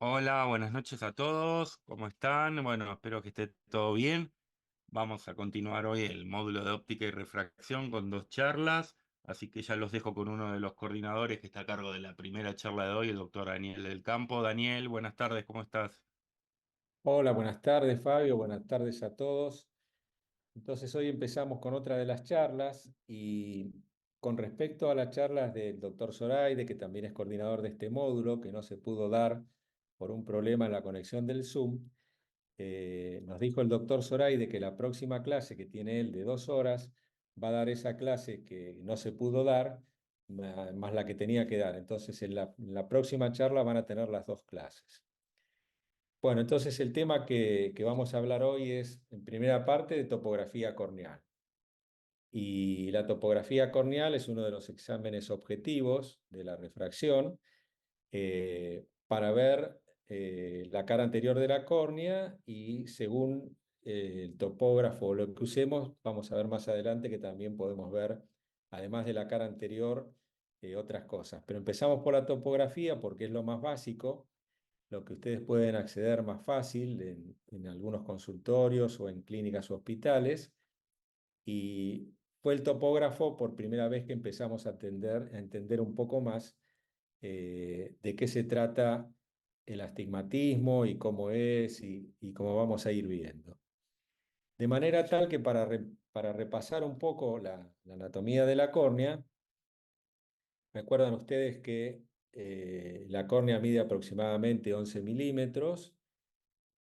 Hola, buenas noches a todos. ¿Cómo están? Bueno, espero que esté todo bien. Vamos a continuar hoy el módulo de óptica y refracción con dos charlas, así que ya los dejo con uno de los coordinadores que está a cargo de la primera charla de hoy, el doctor Daniel del Campo. Daniel, buenas tardes, ¿cómo estás? Hola, buenas tardes Fabio, buenas tardes a todos. Entonces hoy empezamos con otra de las charlas y con respecto a las charlas del doctor Zoraide, que también es coordinador de este módulo, que no se pudo dar por un problema en la conexión del Zoom, nos dijo el doctor Zoraide que la próxima clase que tiene él de 2 horas va a dar esa clase que no se pudo dar, más la que tenía que dar. Entonces en la próxima charla van a tener las dos clases. Bueno, entonces el tema que vamos a hablar hoy es, en primera parte, de topografía corneal. Y la topografía corneal es uno de los exámenes objetivos de la refracción para ver la cara anterior de la córnea y según el topógrafo o lo que usemos, vamos a ver más adelante que también podemos ver, además de la cara anterior, otras cosas. Pero empezamos por la topografía porque es lo más básico, lo que ustedes pueden acceder más fácil en algunos consultorios o en clínicas o hospitales. Y fue el topógrafo por primera vez que empezamos a entender un poco más de qué se trata el astigmatismo y cómo es y cómo vamos a ir viendo. De manera tal que para repasar un poco la anatomía de la córnea, me acuerdan ustedes que la córnea mide aproximadamente 11 milímetros,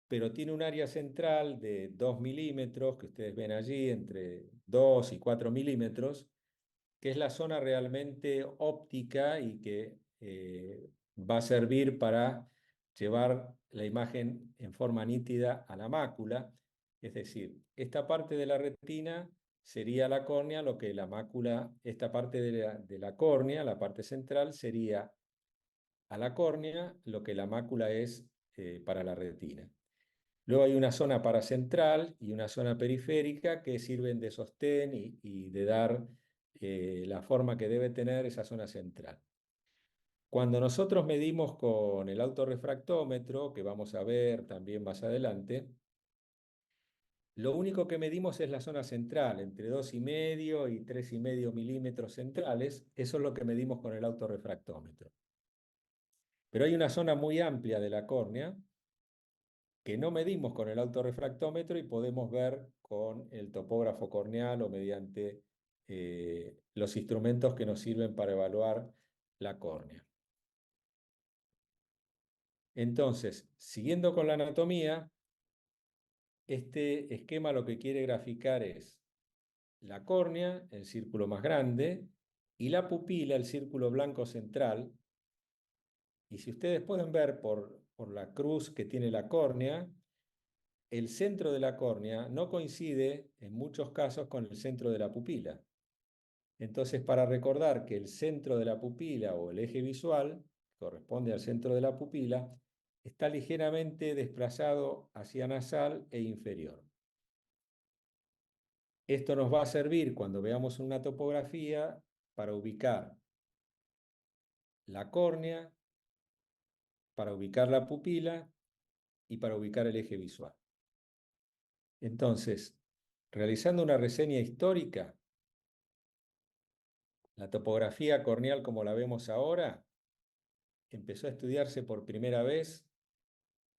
pero tiene un área central de 2 milímetros, que ustedes ven allí, entre 2 y 4 milímetros, que es la zona realmente óptica y que va a servir para llevar la imagen en forma nítida a la mácula. Es decir, esta parte de la retina sería la córnea, lo que la mácula, esta parte de la córnea, la parte central, sería a la córnea lo que la mácula es para la retina. Luego hay una zona paracentral y una zona periférica que sirven de sostén y de dar la forma que debe tener esa zona central. Cuando nosotros medimos con el autorrefractómetro, que vamos a ver también más adelante, lo único que medimos es la zona central, entre 2,5 y 3,5 milímetros centrales. Eso es lo que medimos con el autorrefractómetro. Pero hay una zona muy amplia de la córnea que no medimos con el autorrefractómetro y podemos ver con el topógrafo corneal o mediante los instrumentos que nos sirven para evaluar la córnea. Entonces, siguiendo con la anatomía, este esquema lo que quiere graficar es la córnea, el círculo más grande, y la pupila, el círculo blanco central. Y si ustedes pueden ver por la cruz que tiene la córnea, el centro de la córnea no coincide en muchos casos con el centro de la pupila. Entonces, para recordar que el centro de la pupila o el eje visual corresponde al centro de la pupila, está ligeramente desplazado hacia nasal e inferior. Esto nos va a servir cuando veamos una topografía para ubicar la córnea, para ubicar la pupila y para ubicar el eje visual. Entonces, realizando una reseña histórica, la topografía corneal como la vemos ahora empezó a estudiarse por primera vez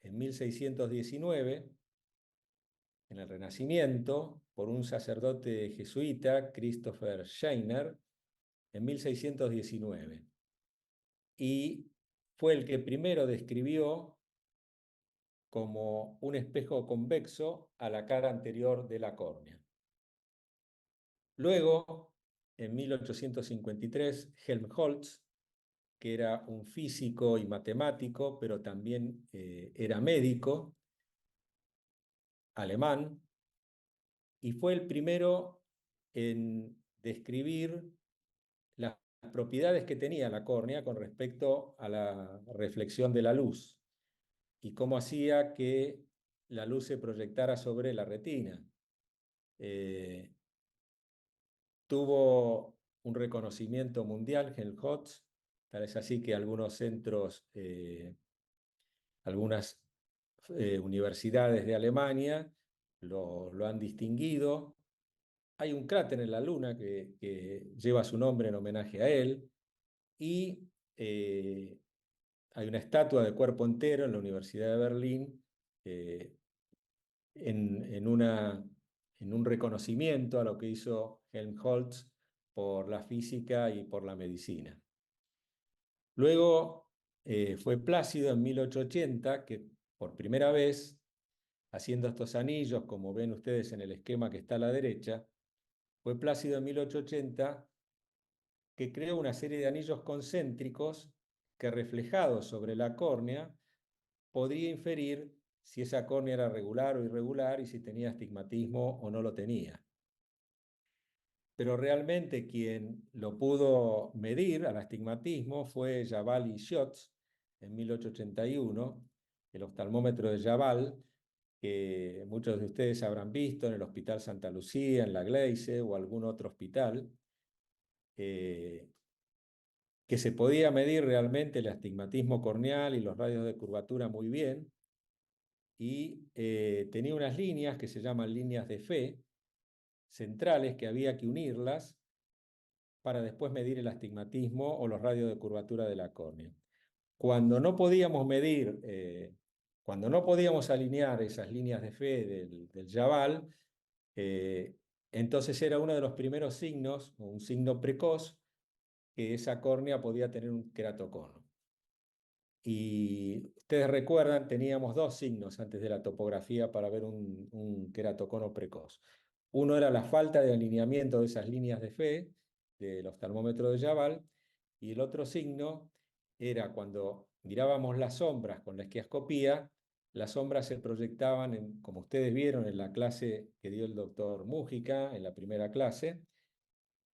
en 1619, en el Renacimiento, por un sacerdote jesuita, Christopher Scheiner, en 1619. Y fue el que primero describió como un espejo convexo a la cara anterior de la córnea. Luego, en 1853, Helmholtz, que era un físico y matemático, pero también era médico, alemán, y fue el primero en describir las propiedades que tenía la córnea con respecto a la reflexión de la luz y cómo hacía que la luz se proyectara sobre la retina. Eh, Tuvo un reconocimiento mundial, Helmholtz, tal es así que algunos centros algunas universidades de Alemania lo han distinguido. Hay un cráter en la Luna que lleva su nombre en homenaje a él, y hay una estatua de cuerpo entero en la Universidad de Berlín, eh, en un reconocimiento a lo que hizo Helmholtz por la física y por la medicina. Luego fue Plácido en 1880 que por primera vez, haciendo estos anillos, como ven ustedes en el esquema que está a la derecha, fue Plácido en 1880 que creó una serie de anillos concéntricos que, reflejados sobre la córnea, podría inferir si esa córnea era regular o irregular y si tenía astigmatismo o no lo tenía. Pero realmente quien lo pudo medir al astigmatismo fue Jabal y Schotz en 1881, el oftalmómetro de Jabal, que muchos de ustedes habrán visto en el Hospital Santa Lucía, en la Gleize o algún otro hospital, que se podía medir realmente el astigmatismo corneal y los radios de curvatura muy bien, y tenía unas líneas que se llaman líneas de fe centrales que había que unirlas para después medir el astigmatismo o los radios de curvatura de la córnea. Cuando no podíamos medir, cuando no podíamos alinear esas líneas de fe del Jabal, entonces era uno de los primeros signos, un signo precoz, que esa córnea podía tener un queratocono. Y ustedes recuerdan, teníamos dos signos antes de la topografía para ver un queratocono precoz. Uno era la falta de alineamiento de esas líneas de fe del oftalmómetro de Jabal, y el otro signo era cuando mirábamos las sombras con la esquiascopía, las sombras se proyectaban, como ustedes vieron en la clase que dio el doctor Mújica, en la primera clase,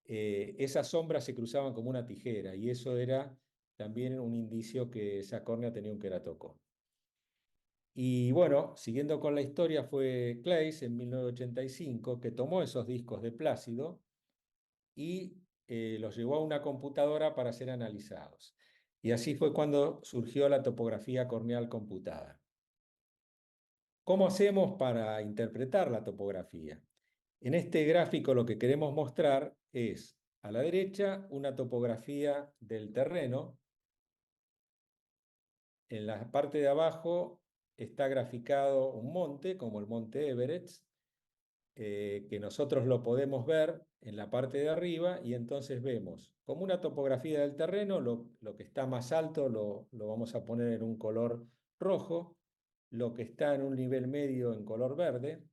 esas sombras se cruzaban como una tijera, y eso era también un indicio que esa córnea tenía un queratocono. Y bueno, siguiendo con la historia, fue Claeys en 1985 que tomó esos discos de Plácido y los llevó a una computadora para ser analizados. Y así fue cuando surgió la topografía corneal computada. ¿Cómo hacemos para interpretar la topografía? En este gráfico lo que queremos mostrar es, a la derecha, una topografía del terreno. En la parte de abajo está graficado un monte, como el monte Everest, que nosotros lo podemos ver en la parte de arriba, y entonces vemos como una topografía del terreno, lo que está más alto lo vamos a poner en un color rojo, lo que está en un nivel medio en color verde,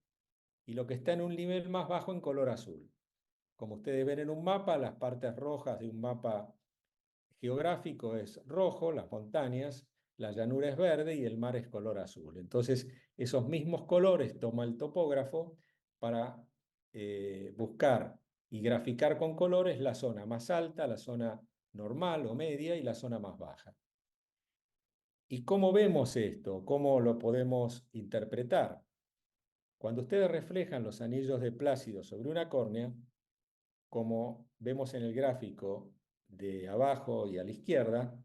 y lo que está en un nivel más bajo en color azul. Como ustedes ven en un mapa, las partes rojas de un mapa geográfico es rojo, las montañas, la llanura es verde y el mar es color azul. Entonces, esos mismos colores toma el topógrafo para buscar y graficar con colores la zona más alta, la zona normal o media y la zona más baja. ¿Y cómo vemos esto? ¿Cómo lo podemos interpretar? Cuando ustedes reflejan los anillos de Plácido sobre una córnea, como vemos en el gráfico de abajo y a la izquierda,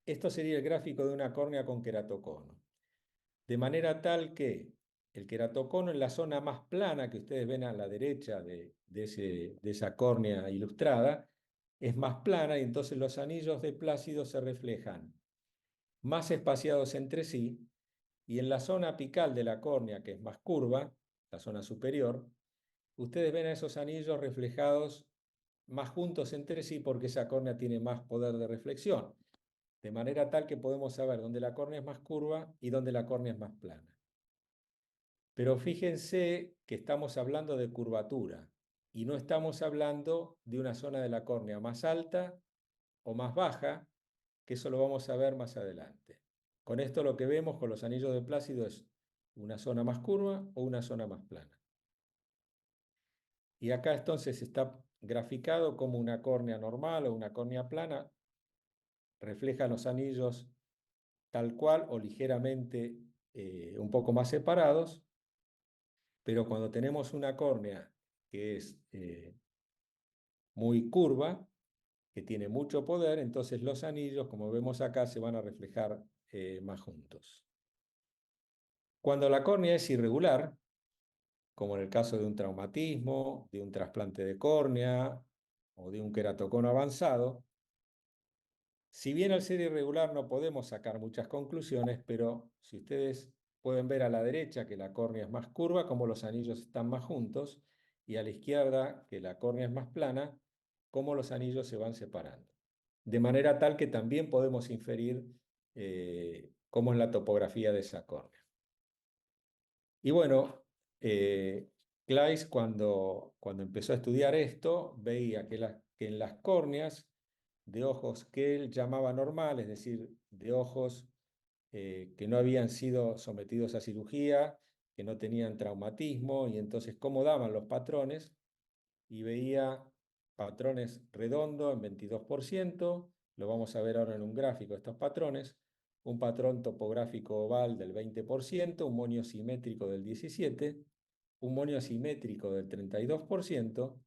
esto sería el gráfico de una córnea con queratocono. De manera tal que el queratocono en la zona más plana que ustedes ven a la derecha de esa córnea ilustrada es más plana, y entonces los anillos de Plácido se reflejan más espaciados entre sí, y en la zona apical de la córnea, que es más curva, la zona superior, ustedes ven a esos anillos reflejados más juntos entre sí porque esa córnea tiene más poder de reflexión, de manera tal que podemos saber dónde la córnea es más curva y dónde la córnea es más plana. Pero fíjense que estamos hablando de curvatura y no estamos hablando de una zona de la córnea más alta o más baja, que eso lo vamos a ver más adelante. Con esto lo que vemos con los anillos de Plácido es una zona más curva o una zona más plana. Y acá entonces está graficado como una córnea normal o una córnea plana refleja los anillos tal cual o ligeramente un poco más separados, pero cuando tenemos una córnea que es muy curva, que tiene mucho poder, entonces los anillos, como vemos acá, se van a reflejar más juntos. Cuando la córnea es irregular, como en el caso de un traumatismo, de un trasplante de córnea o de un queratocono avanzado, si bien al ser irregular no podemos sacar muchas conclusiones, pero si ustedes pueden ver a la derecha que la córnea es más curva, como los anillos están más juntos, y a la izquierda que la córnea es más plana, como los anillos se van separando. De manera tal que también podemos inferir cómo es la topografía de esa córnea. Y bueno, Claes cuando empezó a estudiar esto, veía que en las córneas de ojos que él llamaba normales, es decir, de ojos que no habían sido sometidos a cirugía, que no tenían traumatismo, y entonces cómo daban los patrones, y veía patrones redondos en 22%, lo vamos a ver ahora en un gráfico, estos patrones, un patrón topográfico oval del 20%, un monio simétrico del 17%, un monio asimétrico del 32%,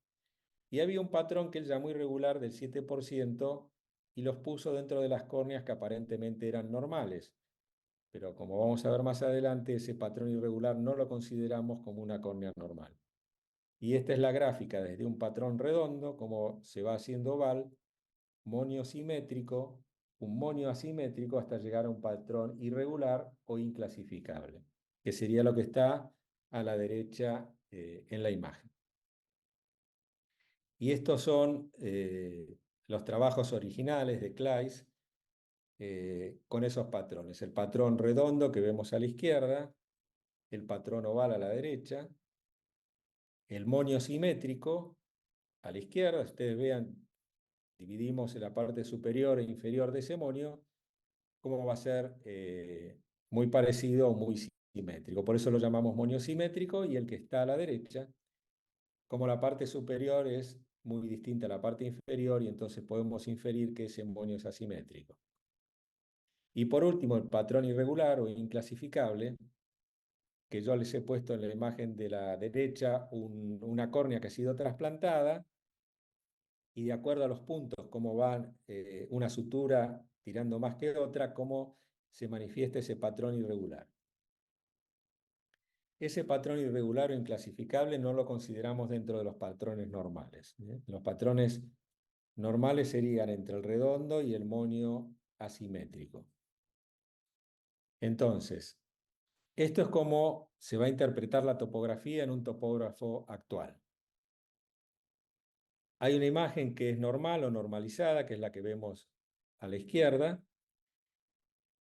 y había un patrón que él llamó irregular del 7% y los puso dentro de las córneas que aparentemente eran normales. Pero como vamos a ver más adelante, ese patrón irregular no lo consideramos como una córnea normal. Y esta es la gráfica desde un patrón redondo, como se va haciendo oval, monio simétrico, un monio asimétrico hasta llegar a un patrón irregular o inclasificable, que sería lo que está a la derecha en la imagen. Y estos son los trabajos originales de Claes con esos patrones. El patrón redondo que vemos a la izquierda, el patrón oval a la derecha, el monio simétrico a la izquierda. Ustedes vean, dividimos en la parte superior e inferior de ese monio, cómo va a ser muy parecido o muy simétrico. Por eso lo llamamos monio simétrico, y el que está a la derecha, como la parte superior es muy distinta a la parte inferior, y entonces podemos inferir que ese monio es asimétrico. Y por último, el patrón irregular o inclasificable, que yo les he puesto en la imagen de la derecha una córnea que ha sido trasplantada, y de acuerdo a los puntos, cómo van una sutura tirando más que otra, cómo se manifiesta ese patrón irregular. Ese patrón irregular o inclasificable no lo consideramos dentro de los patrones normales. Los patrones normales serían entre el redondo y el monio asimétrico. Entonces, esto es como se va a interpretar la topografía en un topógrafo actual. Hay una imagen que es normal o normalizada, que es la que vemos a la izquierda,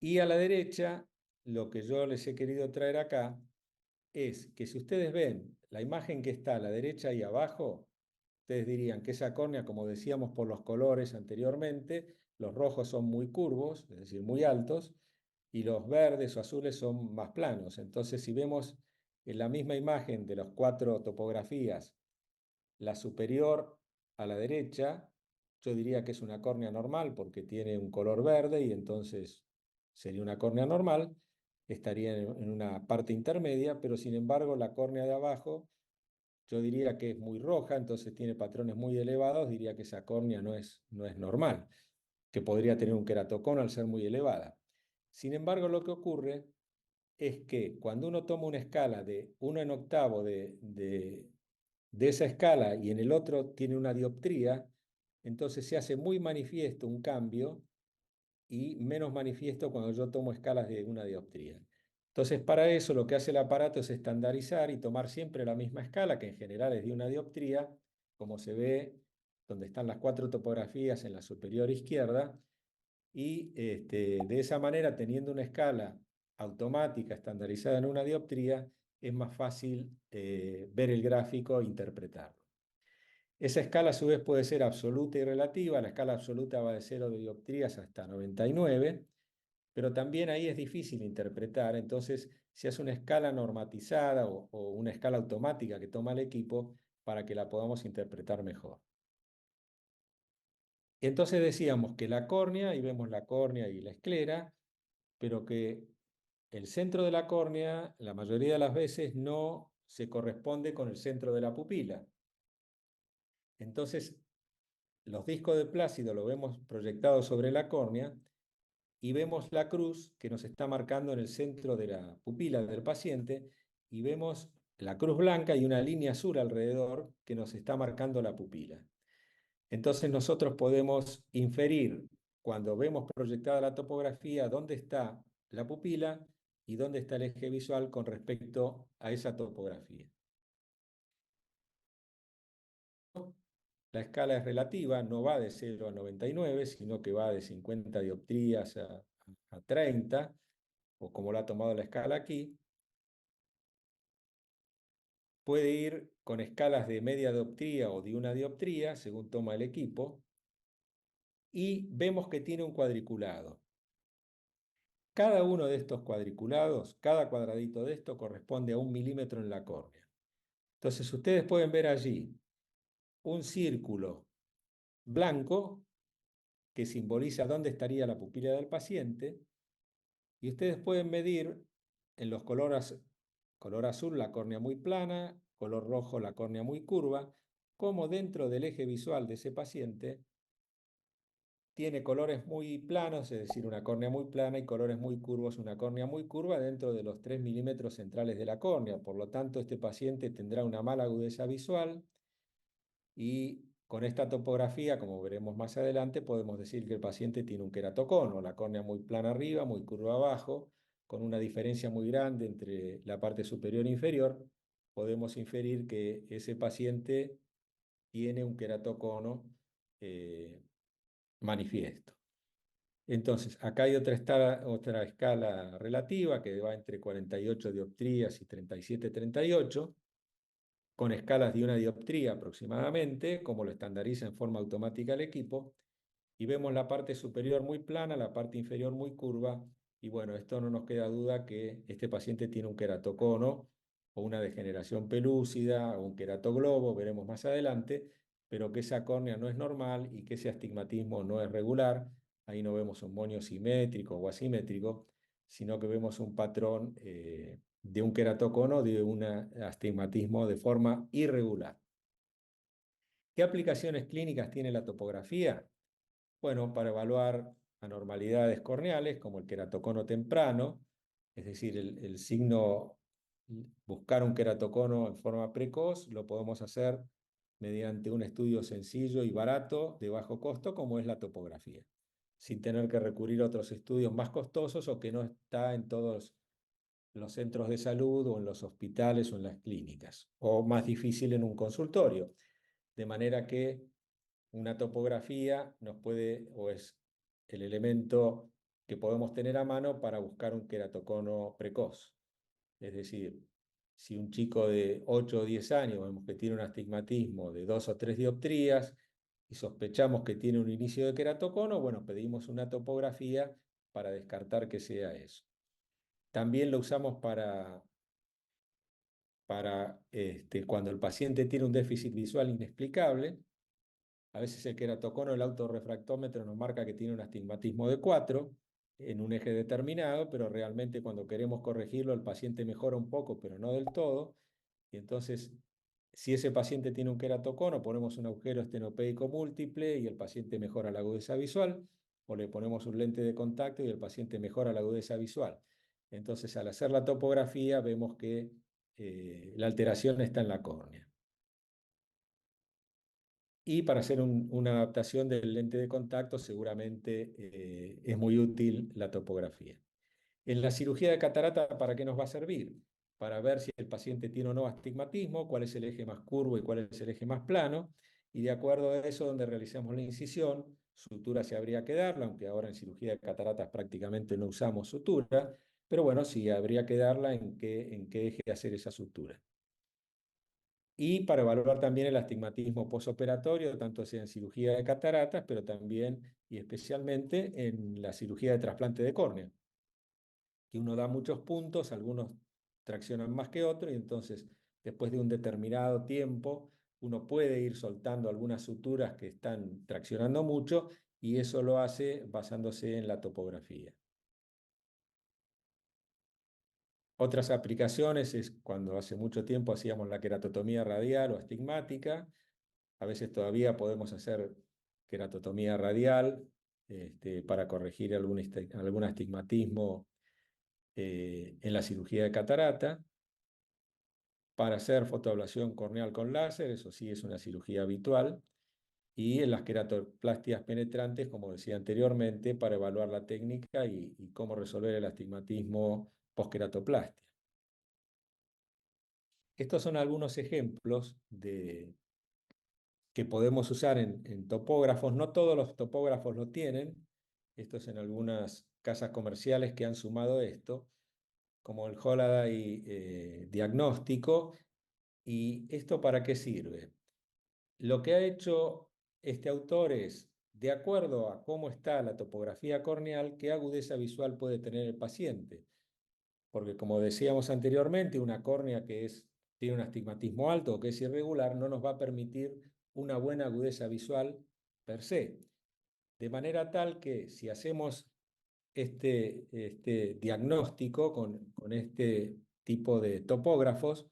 y a la derecha, lo que yo les he querido traer acá es que si ustedes ven la imagen que está a la derecha y abajo, ustedes dirían que esa córnea, como decíamos por los colores anteriormente, los rojos son muy curvos, es decir, muy altos, y los verdes o azules son más planos. Entonces, si vemos en la misma imagen de las cuatro topografías, la superior a la derecha, yo diría que es una córnea normal porque tiene un color verde, y entonces sería una córnea normal, estaría en una parte intermedia, pero sin embargo la córnea de abajo yo diría que es muy roja, entonces tiene patrones muy elevados, diría que esa córnea no es normal, que podría tener un queratocono al ser muy elevada. Sin embargo, lo que ocurre es que cuando uno toma una escala de 1 en octavo de esa escala y en el otro tiene una dioptría, entonces se hace muy manifiesto un cambio y menos manifiesto cuando yo tomo escalas de una dioptría. Entonces, para eso lo que hace el aparato es estandarizar y tomar siempre la misma escala, que en general es de una dioptría, como se ve donde están las cuatro topografías en la superior izquierda, y de esa manera, teniendo una escala automática estandarizada en una dioptría, es más fácil ver el gráfico e interpretarlo. Esa escala a su vez puede ser absoluta y relativa. La escala absoluta va de 0 de dioptrías hasta 99, pero también ahí es difícil interpretar. Entonces se hace una escala normatizada o una escala automática que toma el equipo para que la podamos interpretar mejor. Entonces decíamos que la córnea, y vemos la córnea y la esclera, pero que el centro de la córnea, la mayoría de las veces, no se corresponde con el centro de la pupila. Entonces, los discos de Plácido lo vemos proyectados sobre la córnea, y vemos la cruz que nos está marcando en el centro de la pupila del paciente, y vemos la cruz blanca y una línea azul alrededor que nos está marcando la pupila. Entonces nosotros podemos inferir, cuando vemos proyectada la topografía, dónde está la pupila y dónde está el eje visual con respecto a esa topografía. La escala es relativa, no va de 0 a 99, sino que va de 50 dioptrías a 30, o como lo ha tomado la escala aquí. Puede ir con escalas de media dioptría o de una dioptría, según toma el equipo, y vemos que tiene un cuadriculado. Cada uno de estos cuadriculados, cada cuadradito de esto corresponde a 1 milímetro en la córnea. Entonces ustedes pueden ver allí un círculo blanco que simboliza dónde estaría la pupila del paciente, y ustedes pueden medir en los colores, color azul la córnea muy plana, color rojo la córnea muy curva, cómo dentro del eje visual de ese paciente tiene colores muy planos, es decir, una córnea muy plana, y colores muy curvos, una córnea muy curva dentro de los 3 milímetros centrales de la córnea. Por lo tanto, este paciente tendrá una mala agudeza visual, y con esta topografía, como veremos más adelante, podemos decir que el paciente tiene un queratocono, la córnea muy plana arriba, muy curva abajo, con una diferencia muy grande entre la parte superior e inferior. Podemos inferir que ese paciente tiene un queratocono manifiesto. Entonces, acá hay otra escala relativa que va entre 48 dioptrías y 37, 38, con escalas de una dioptría aproximadamente, como lo estandariza en forma automática el equipo, y vemos la parte superior muy plana, la parte inferior muy curva, y bueno, esto no nos queda duda que este paciente tiene un queratocono o una degeneración pelúcida o un queratoglobo, veremos más adelante, pero que esa córnea no es normal y que ese astigmatismo no es regular. Ahí no vemos un monio simétrico o asimétrico, sino que vemos un patrón de un queratocono, de un astigmatismo de forma irregular. ¿Qué aplicaciones clínicas tiene la topografía? Bueno, para evaluar anormalidades corneales como el queratocono temprano, es decir, el signo, buscar un queratocono en forma precoz, lo podemos hacer mediante un estudio sencillo y barato de bajo costo, como es la topografía, sin tener que recurrir a otros estudios más costosos o que no está en todos los centros de salud o en los hospitales o en las clínicas, o más difícil en un consultorio. De manera que una topografía nos puede, o es el elemento que podemos tener a mano para buscar un queratocono precoz. Es decir, si un chico de 8 o 10 años vemos que tiene un astigmatismo de 2 o 3 dioptrías y sospechamos que tiene un inicio de queratocono, bueno, pedimos una topografía para descartar que sea eso. También lo usamos para cuando el paciente tiene un déficit visual inexplicable. A veces el queratocono, el autorrefractómetro, nos marca que tiene un astigmatismo de 4 en un eje determinado, pero realmente cuando queremos corregirlo, el paciente mejora un poco, pero no del todo. Y entonces, si ese paciente tiene un queratocono, ponemos un agujero estenopeico múltiple y el paciente mejora la agudeza visual, o le ponemos un lente de contacto y el paciente mejora la agudeza visual. Entonces, al hacer la topografía, vemos que la alteración está en la córnea. Y para hacer una adaptación del lente de contacto, seguramente es muy útil la topografía. En la cirugía de catarata, ¿para qué nos va a servir? Para ver si el paciente tiene o no astigmatismo, cuál es el eje más curvo y cuál es el eje más plano, y de acuerdo a eso, donde realizamos la incisión, sutura se habría que darla, aunque ahora en cirugía de cataratas prácticamente no usamos sutura, pero bueno, sí habría que darla en qué eje hacer esa sutura. Y para evaluar también el astigmatismo posoperatorio, tanto sea en cirugía de cataratas, pero también y especialmente en la cirugía de trasplante de córnea, que uno da muchos puntos, algunos traccionan más que otros, y entonces después de un determinado tiempo uno puede ir soltando algunas suturas que están traccionando mucho, y eso lo hace basándose en la topografía. Otras aplicaciones es cuando hace mucho tiempo hacíamos la queratotomía radial o astigmática. A veces todavía podemos hacer queratotomía radial para corregir algún astigmatismo en la cirugía de catarata, para hacer fotoablación corneal con láser, eso sí es una cirugía habitual, y en las queratoplastias penetrantes, como decía anteriormente, para evaluar la técnica y cómo resolver el astigmatismo post-queratoplastia. Estos son algunos ejemplos que podemos usar en topógrafos. No todos los topógrafos lo tienen. Esto es en algunas casas comerciales que han sumado esto, como el Holaday diagnóstico. ¿Y esto para qué sirve? Lo que ha hecho este autor es, de acuerdo a cómo está la topografía corneal, qué agudeza visual puede tener el paciente. Porque como decíamos anteriormente, una córnea tiene un astigmatismo alto o que es irregular no nos va a permitir una buena agudeza visual per se. De manera tal que si hacemos este diagnóstico con este tipo de topógrafos,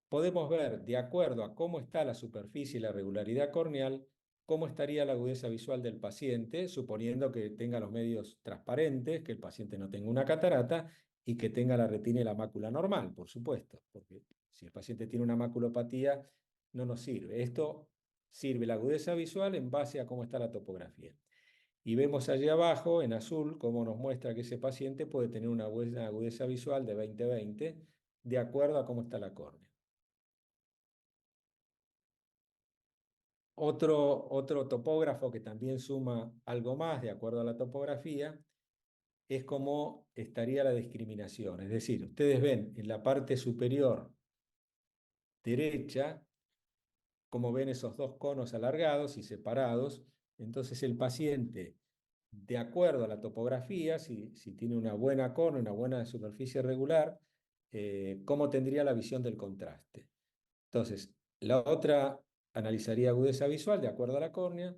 podemos ver, de acuerdo a cómo está la superficie y la regularidad corneal, cómo estaría la agudeza visual del paciente, suponiendo que tenga los medios transparentes, que el paciente no tenga una catarata y que tenga la retina y la mácula normal, por supuesto, porque si el paciente tiene una maculopatía, no nos sirve. Esto sirve la agudeza visual en base a cómo está la topografía. Y vemos allí abajo, en azul, cómo nos muestra que ese paciente puede tener una buena agudeza visual de 20/20, de acuerdo a cómo está la córnea. Otro topógrafo que también suma algo más de acuerdo a la topografía es cómo estaría la discriminación. Es decir, ustedes ven en la parte superior derecha cómo ven esos dos conos alargados y separados. Entonces el paciente, de acuerdo a la topografía, si tiene una buena cono, una buena superficie regular, cómo tendría la visión del contraste. Entonces, la otra analizaría agudeza visual de acuerdo a la córnea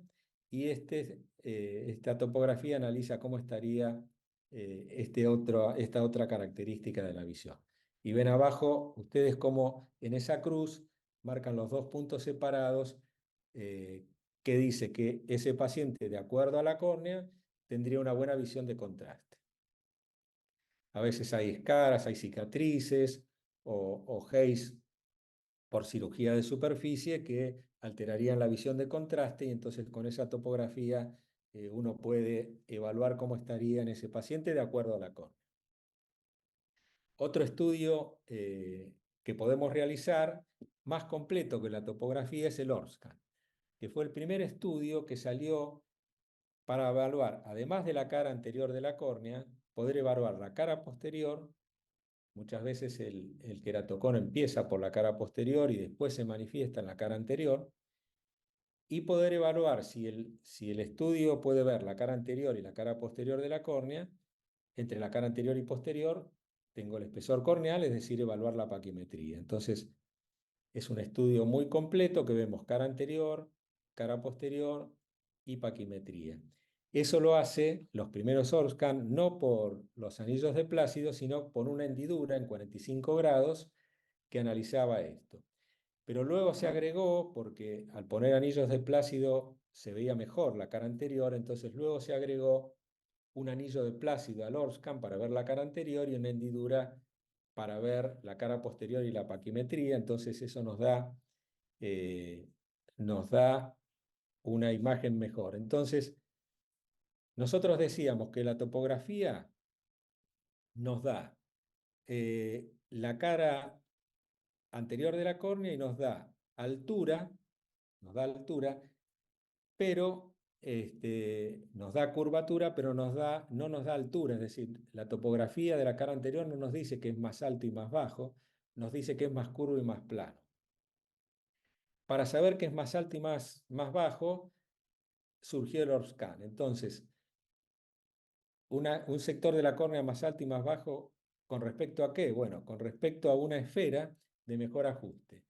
y esta topografía analiza cómo estaría esta otra característica de la visión. Y ven abajo ustedes cómo en esa cruz marcan los dos puntos separados que dice que ese paciente, de acuerdo a la córnea, tendría una buena visión de contraste. A veces hay escaras, hay cicatrices o haze por cirugía de superficie que alterarían la visión de contraste y entonces con esa topografía uno puede evaluar cómo estaría en ese paciente de acuerdo a la córnea. Otro estudio que podemos realizar, más completo que la topografía, es el ORSCAN, que fue el primer estudio que salió para evaluar, además de la cara anterior de la córnea, poder evaluar la cara posterior. Muchas veces el queratocono empieza por la cara posterior y después se manifiesta en la cara anterior, y poder evaluar si el estudio puede ver la cara anterior y la cara posterior de la córnea. Entre la cara anterior y posterior tengo el espesor corneal, es decir, evaluar la paquimetría. Entonces, es un estudio muy completo que vemos cara anterior, cara posterior y paquimetría. Eso lo hace los primeros ORSCAN no por los anillos de Plácido, sino por una hendidura en 45 grados que analizaba esto. Pero luego se agregó, porque al poner anillos de Plácido se veía mejor la cara anterior, entonces luego se agregó un anillo de Plácido al ORSCAN para ver la cara anterior y una hendidura para ver la cara posterior y la paquimetría. Entonces eso nos da una imagen mejor. Entonces, nosotros decíamos que la topografía nos da la cara anterior de la córnea y nos da altura, pero nos da curvatura, pero no nos da altura. Es decir, la topografía de la cara anterior no nos dice que es más alto y más bajo, nos dice que es más curvo y más plano. Para saber que es más alto y más bajo, surgió el ORSCAN. Entonces, un sector de la córnea más alto y más bajo, ¿con respecto a qué? Bueno, con respecto a una esfera de mejor ajuste,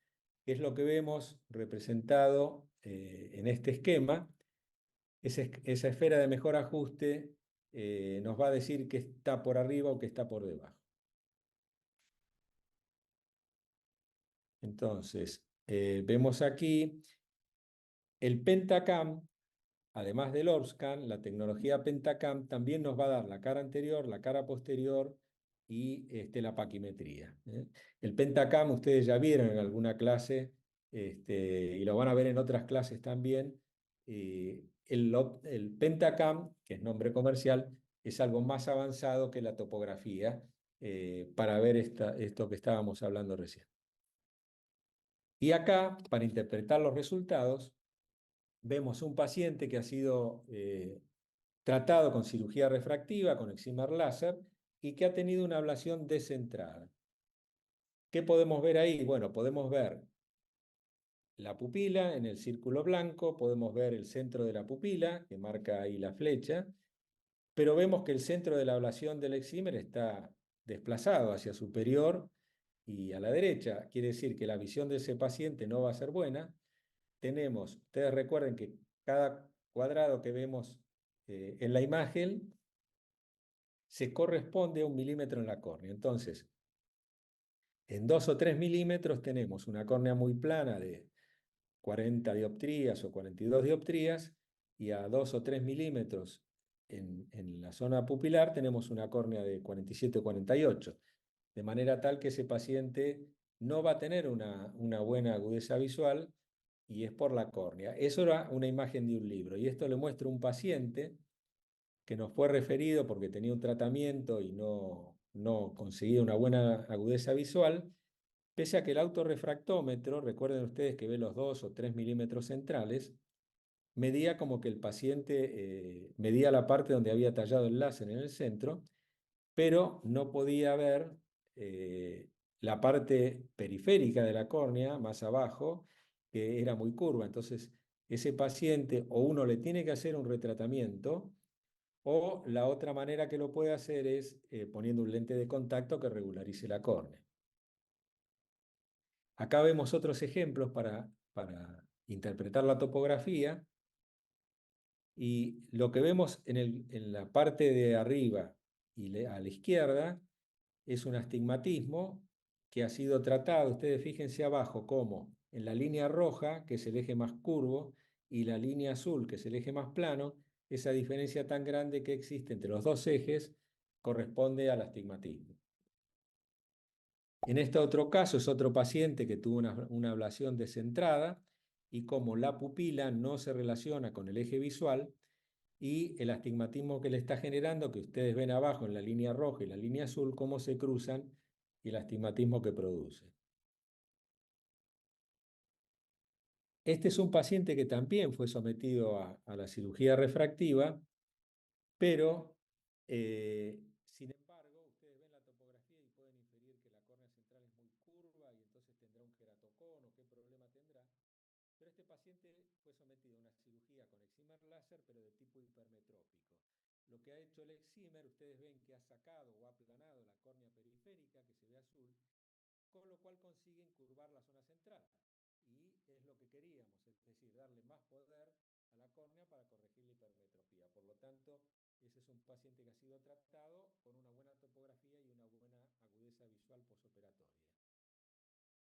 que es lo que vemos representado en este esquema. Esa esfera de mejor ajuste nos va a decir que está por arriba o que está por debajo. Entonces, vemos aquí el Pentacam, además del Orbscan, la tecnología Pentacam también nos va a dar la cara anterior, la cara posterior y la paquimetría. El Pentacam ustedes ya vieron en alguna clase y lo van a ver en otras clases también. El Pentacam, que es nombre comercial, es algo más avanzado que la topografía para ver esto que estábamos hablando recién. Y acá, para interpretar los resultados, vemos un paciente que ha sido tratado con cirugía refractiva, con excimer láser, y que ha tenido una ablación descentrada. ¿Qué podemos ver ahí? Bueno, podemos ver la pupila en el círculo blanco, podemos ver el centro de la pupila, que marca ahí la flecha, pero vemos que el centro de la ablación del excimer está desplazado hacia superior y a la derecha. Quiere decir que la visión de ese paciente no va a ser buena. Ustedes recuerden que cada cuadrado que vemos en la imagen se corresponde a 1 milímetro en la córnea. Entonces, en 2 o 3 milímetros tenemos una córnea muy plana de 40 dioptrías o 42 dioptrías, y a 2 o 3 milímetros en la zona pupilar tenemos una córnea de 47 o 48, de manera tal que ese paciente no va a tener una buena agudeza visual, y es por la córnea. Eso era una imagen de un libro, y esto le muestra un paciente que nos fue referido porque tenía un tratamiento y no conseguía una buena agudeza visual, pese a que el autorrefractómetro, recuerden ustedes que ve los 2 o 3 milímetros centrales, medía como que el paciente medía la parte donde había tallado el láser en el centro, pero no podía ver la parte periférica de la córnea, más abajo, que era muy curva. Entonces, ese paciente o uno le tiene que hacer un retratamiento, o la otra manera que lo puede hacer es poniendo un lente de contacto que regularice la córnea. Acá vemos otros ejemplos para interpretar la topografía, y lo que vemos en la parte de arriba y a la izquierda es un astigmatismo que ha sido tratado. Ustedes fíjense abajo cómo en la línea roja, que es el eje más curvo, y la línea azul, que es el eje más plano, esa diferencia tan grande que existe entre los dos ejes corresponde al astigmatismo. En este otro caso es otro paciente que tuvo una ablación descentrada, y como la pupila no se relaciona con el eje visual, y el astigmatismo que le está generando, que ustedes ven abajo en la línea roja y la línea azul, cómo se cruzan y el astigmatismo que produce. Este es un paciente que también fue sometido a la cirugía refractiva, pero sin embargo, ustedes ven la topografía y pueden inferir que la córnea central es muy curva y entonces tendrá un queratocono, qué problema tendrá. Pero este paciente fue sometido a una cirugía con excimer láser, pero de tipo hipermetrópico. Lo que ha hecho el excimer, ustedes ven que ha sacado o ha aplanado la córnea periférica, que se ve azul, con lo cual consiguen curvar la zona central. Y es lo que queríamos, es decir, darle más poder a la córnea para corregir la hipermetropía. Por lo tanto, ese es un paciente que ha sido tratado con una buena topografía y una buena agudeza visual posoperatoria.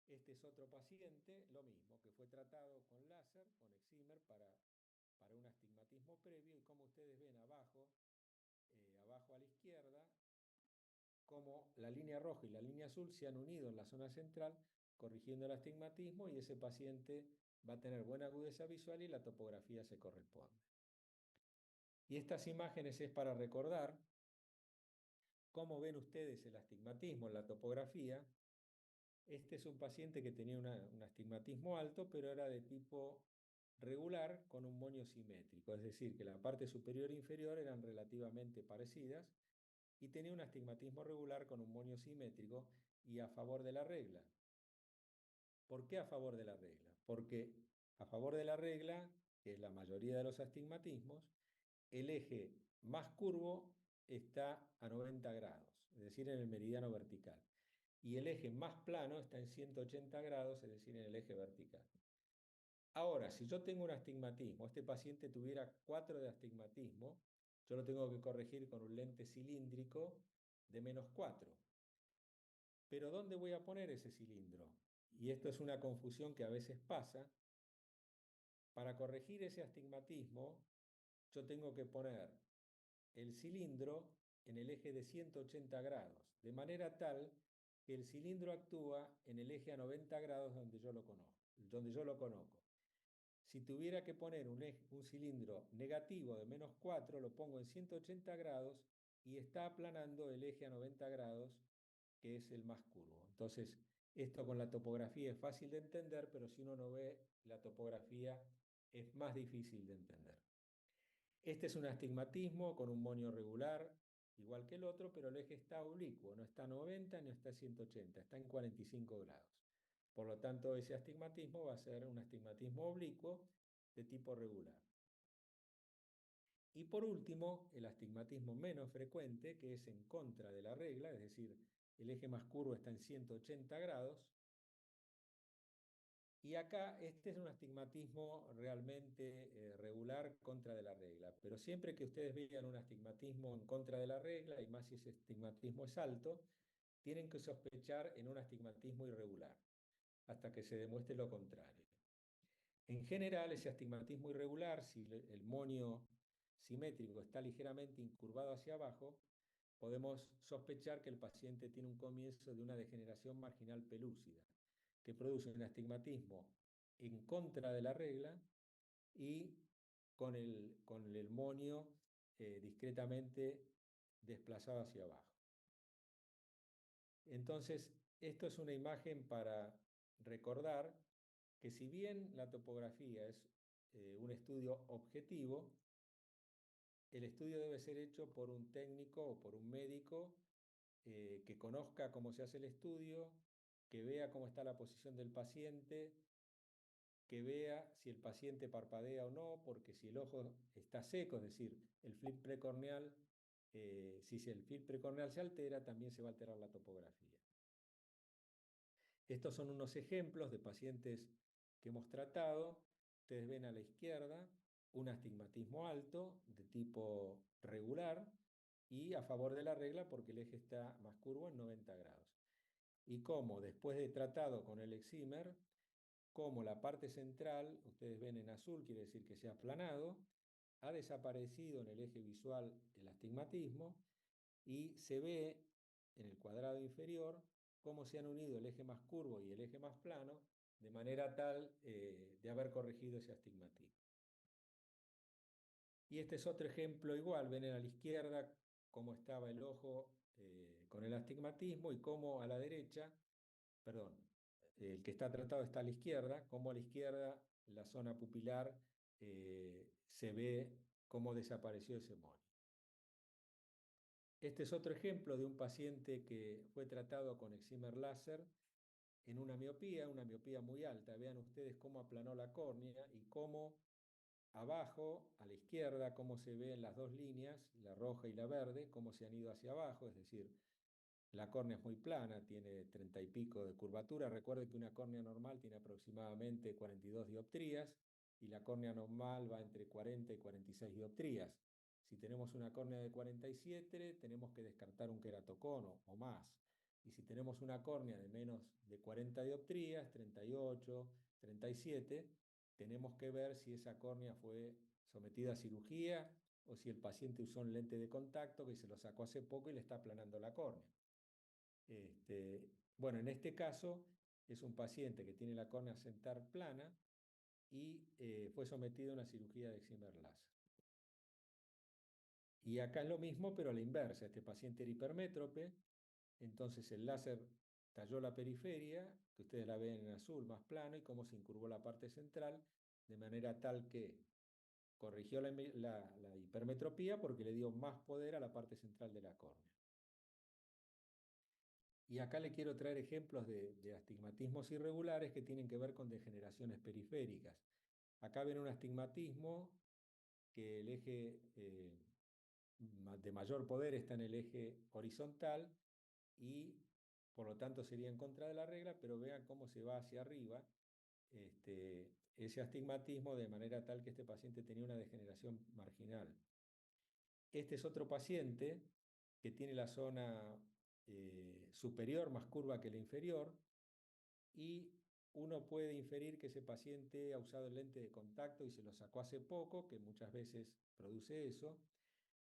Este es otro paciente, lo mismo, que fue tratado con láser, con excimer, para un astigmatismo previo, y como ustedes ven abajo, abajo a la izquierda, como la línea roja y la línea azul se han unido en la zona central, corrigiendo el astigmatismo, y ese paciente va a tener buena agudeza visual y la topografía se corresponde. Y estas imágenes es para recordar cómo ven ustedes el astigmatismo en la topografía. Este es un paciente que tenía un astigmatismo alto, pero era de tipo regular con un moño simétrico, es decir, que la parte superior e inferior eran relativamente parecidas, y tenía un astigmatismo regular con un moño simétrico y a favor de la regla. ¿Por qué a favor de la regla? Porque a favor de la regla, que es la mayoría de los astigmatismos, el eje más curvo está a 90 grados, es decir, en el meridiano vertical. Y el eje más plano está en 180 grados, es decir, en el eje vertical. Ahora, si yo tengo un astigmatismo, este paciente tuviera 4 de astigmatismo, yo lo tengo que corregir con un lente cilíndrico de -4. Pero ¿dónde voy a poner ese cilindro? Y esto es una confusión que a veces pasa. Para corregir ese astigmatismo, yo tengo que poner el cilindro en el eje de 180 grados, de manera tal que el cilindro actúa en el eje a 90 grados donde yo lo conozco, donde yo lo conozco. Si tuviera que poner un cilindro negativo de -4, lo pongo en 180 grados y está aplanando el eje a 90 grados, que es el más curvo. Entonces, esto con la topografía es fácil de entender, pero si uno no ve la topografía es más difícil de entender. Este es un astigmatismo con un monio regular, igual que el otro, pero el eje está oblicuo, no está a 90 ni está a 180, está en 45 grados. Por lo tanto, ese astigmatismo va a ser un astigmatismo oblicuo de tipo regular. Y por último, el astigmatismo menos frecuente, que es en contra de la regla, es decir, el eje más curvo está en 180 grados. Y acá este es un astigmatismo realmente regular contra de la regla. Pero siempre que ustedes vean un astigmatismo en contra de la regla, y más si ese astigmatismo es alto, tienen que sospechar en un astigmatismo irregular, hasta que se demuestre lo contrario. En general, ese astigmatismo irregular, si el monio simétrico está ligeramente incurvado hacia abajo, podemos sospechar que el paciente tiene un comienzo de una degeneración marginal pelúcida, que produce un astigmatismo en contra de la regla y con el monio discretamente desplazado hacia abajo. Entonces, esto es una imagen para recordar que si bien la topografía es un estudio objetivo, el estudio debe ser hecho por un técnico o por un médico que conozca cómo se hace el estudio, que vea cómo está la posición del paciente, que vea si el paciente parpadea o no, porque si el ojo está seco, es decir, el flip precorneal, si el flip precorneal se altera, también se va a alterar la topografía. Estos son unos ejemplos de pacientes que hemos tratado. Ustedes ven a la izquierda un astigmatismo alto de tipo regular y a favor de la regla porque el eje está más curvo en 90 grados. Y como después de tratado con el excimer, como la parte central, ustedes ven en azul, quiere decir que se ha aplanado, ha desaparecido en el eje visual el astigmatismo y se ve en el cuadrado inferior cómo se han unido el eje más curvo y el eje más plano, de manera tal de haber corregido ese astigmatismo. Y este es otro ejemplo igual, ven a la izquierda cómo estaba el ojo con el astigmatismo y cómo a la derecha, perdón, el que está tratado está a la izquierda, cómo a la izquierda la zona pupilar se ve cómo desapareció ese monio. Este es otro ejemplo de un paciente que fue tratado con excimer láser en una miopía muy alta. Vean ustedes cómo aplanó la córnea y cómo abajo, a la izquierda, cómo se ven las dos líneas, la roja y la verde, cómo se han ido hacia abajo, es decir, la córnea es muy plana, tiene 30 y pico de curvatura. Recuerden que una córnea normal tiene aproximadamente 42 dioptrías y la córnea normal va entre 40 y 46 dioptrías. Si tenemos una córnea de 47, tenemos que descartar un queratocono o más. Y si tenemos una córnea de menos de 40 dioptrías, 38, 37, tenemos que ver si esa córnea fue sometida a cirugía o si el paciente usó un lente de contacto que se lo sacó hace poco y le está aplanando la córnea. Bueno, en este caso es un paciente que tiene la córnea central plana y fue sometido a una cirugía de excimer láser. Y acá es lo mismo, pero a la inversa. Este paciente era hipermétrope, entonces el láser talló la periferia, que ustedes la ven en azul, más plano, y cómo se incurvó la parte central, de manera tal que corrigió la hipermetropía porque le dio más poder a la parte central de la córnea. Y acá le quiero traer ejemplos de astigmatismos irregulares que tienen que ver con degeneraciones periféricas. Acá ven un astigmatismo que el eje de mayor poder está en el eje horizontal y por lo tanto sería en contra de la regla, pero vean cómo se va hacia arriba ese astigmatismo de manera tal que este paciente tenía una degeneración marginal. Este es otro paciente que tiene la zona superior más curva que la inferior y uno puede inferir que ese paciente ha usado el lente de contacto y se lo sacó hace poco, que muchas veces produce eso.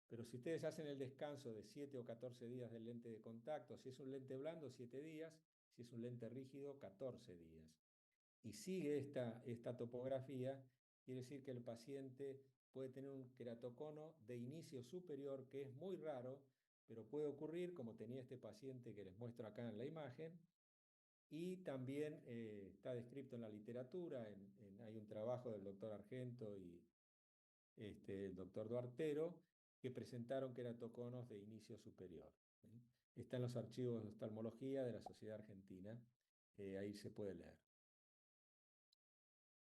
Pero si ustedes hacen el descanso de 7 o 14 días del lente de contacto, si es un lente blando, 7 días, si es un lente rígido, 14 días. Y sigue esta topografía, quiere decir que el paciente puede tener un queratocono de inicio superior, que es muy raro, pero puede ocurrir, como tenía este paciente que les muestro acá en la imagen, y también está descrito en la literatura, hay un trabajo del doctor Argento y el doctor Duartero, que presentaron queratoconos de inicio superior. Está en los archivos de oftalmología de la Sociedad Argentina, ahí se puede leer.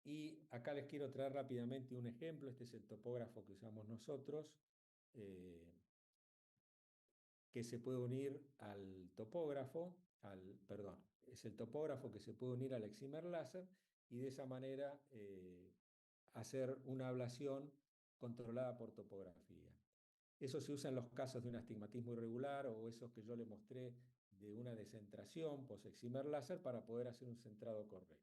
Y acá les quiero traer rápidamente un ejemplo. Este es el topógrafo que usamos nosotros, eh, que se puede unir al topógrafo, perdón, es el topógrafo que se puede unir al excimer láser y de esa manera hacer una ablación controlada por topografía. Eso se usa en los casos de un astigmatismo irregular o esos que yo le mostré de una descentración post-excimer láser para poder hacer un centrado correcto.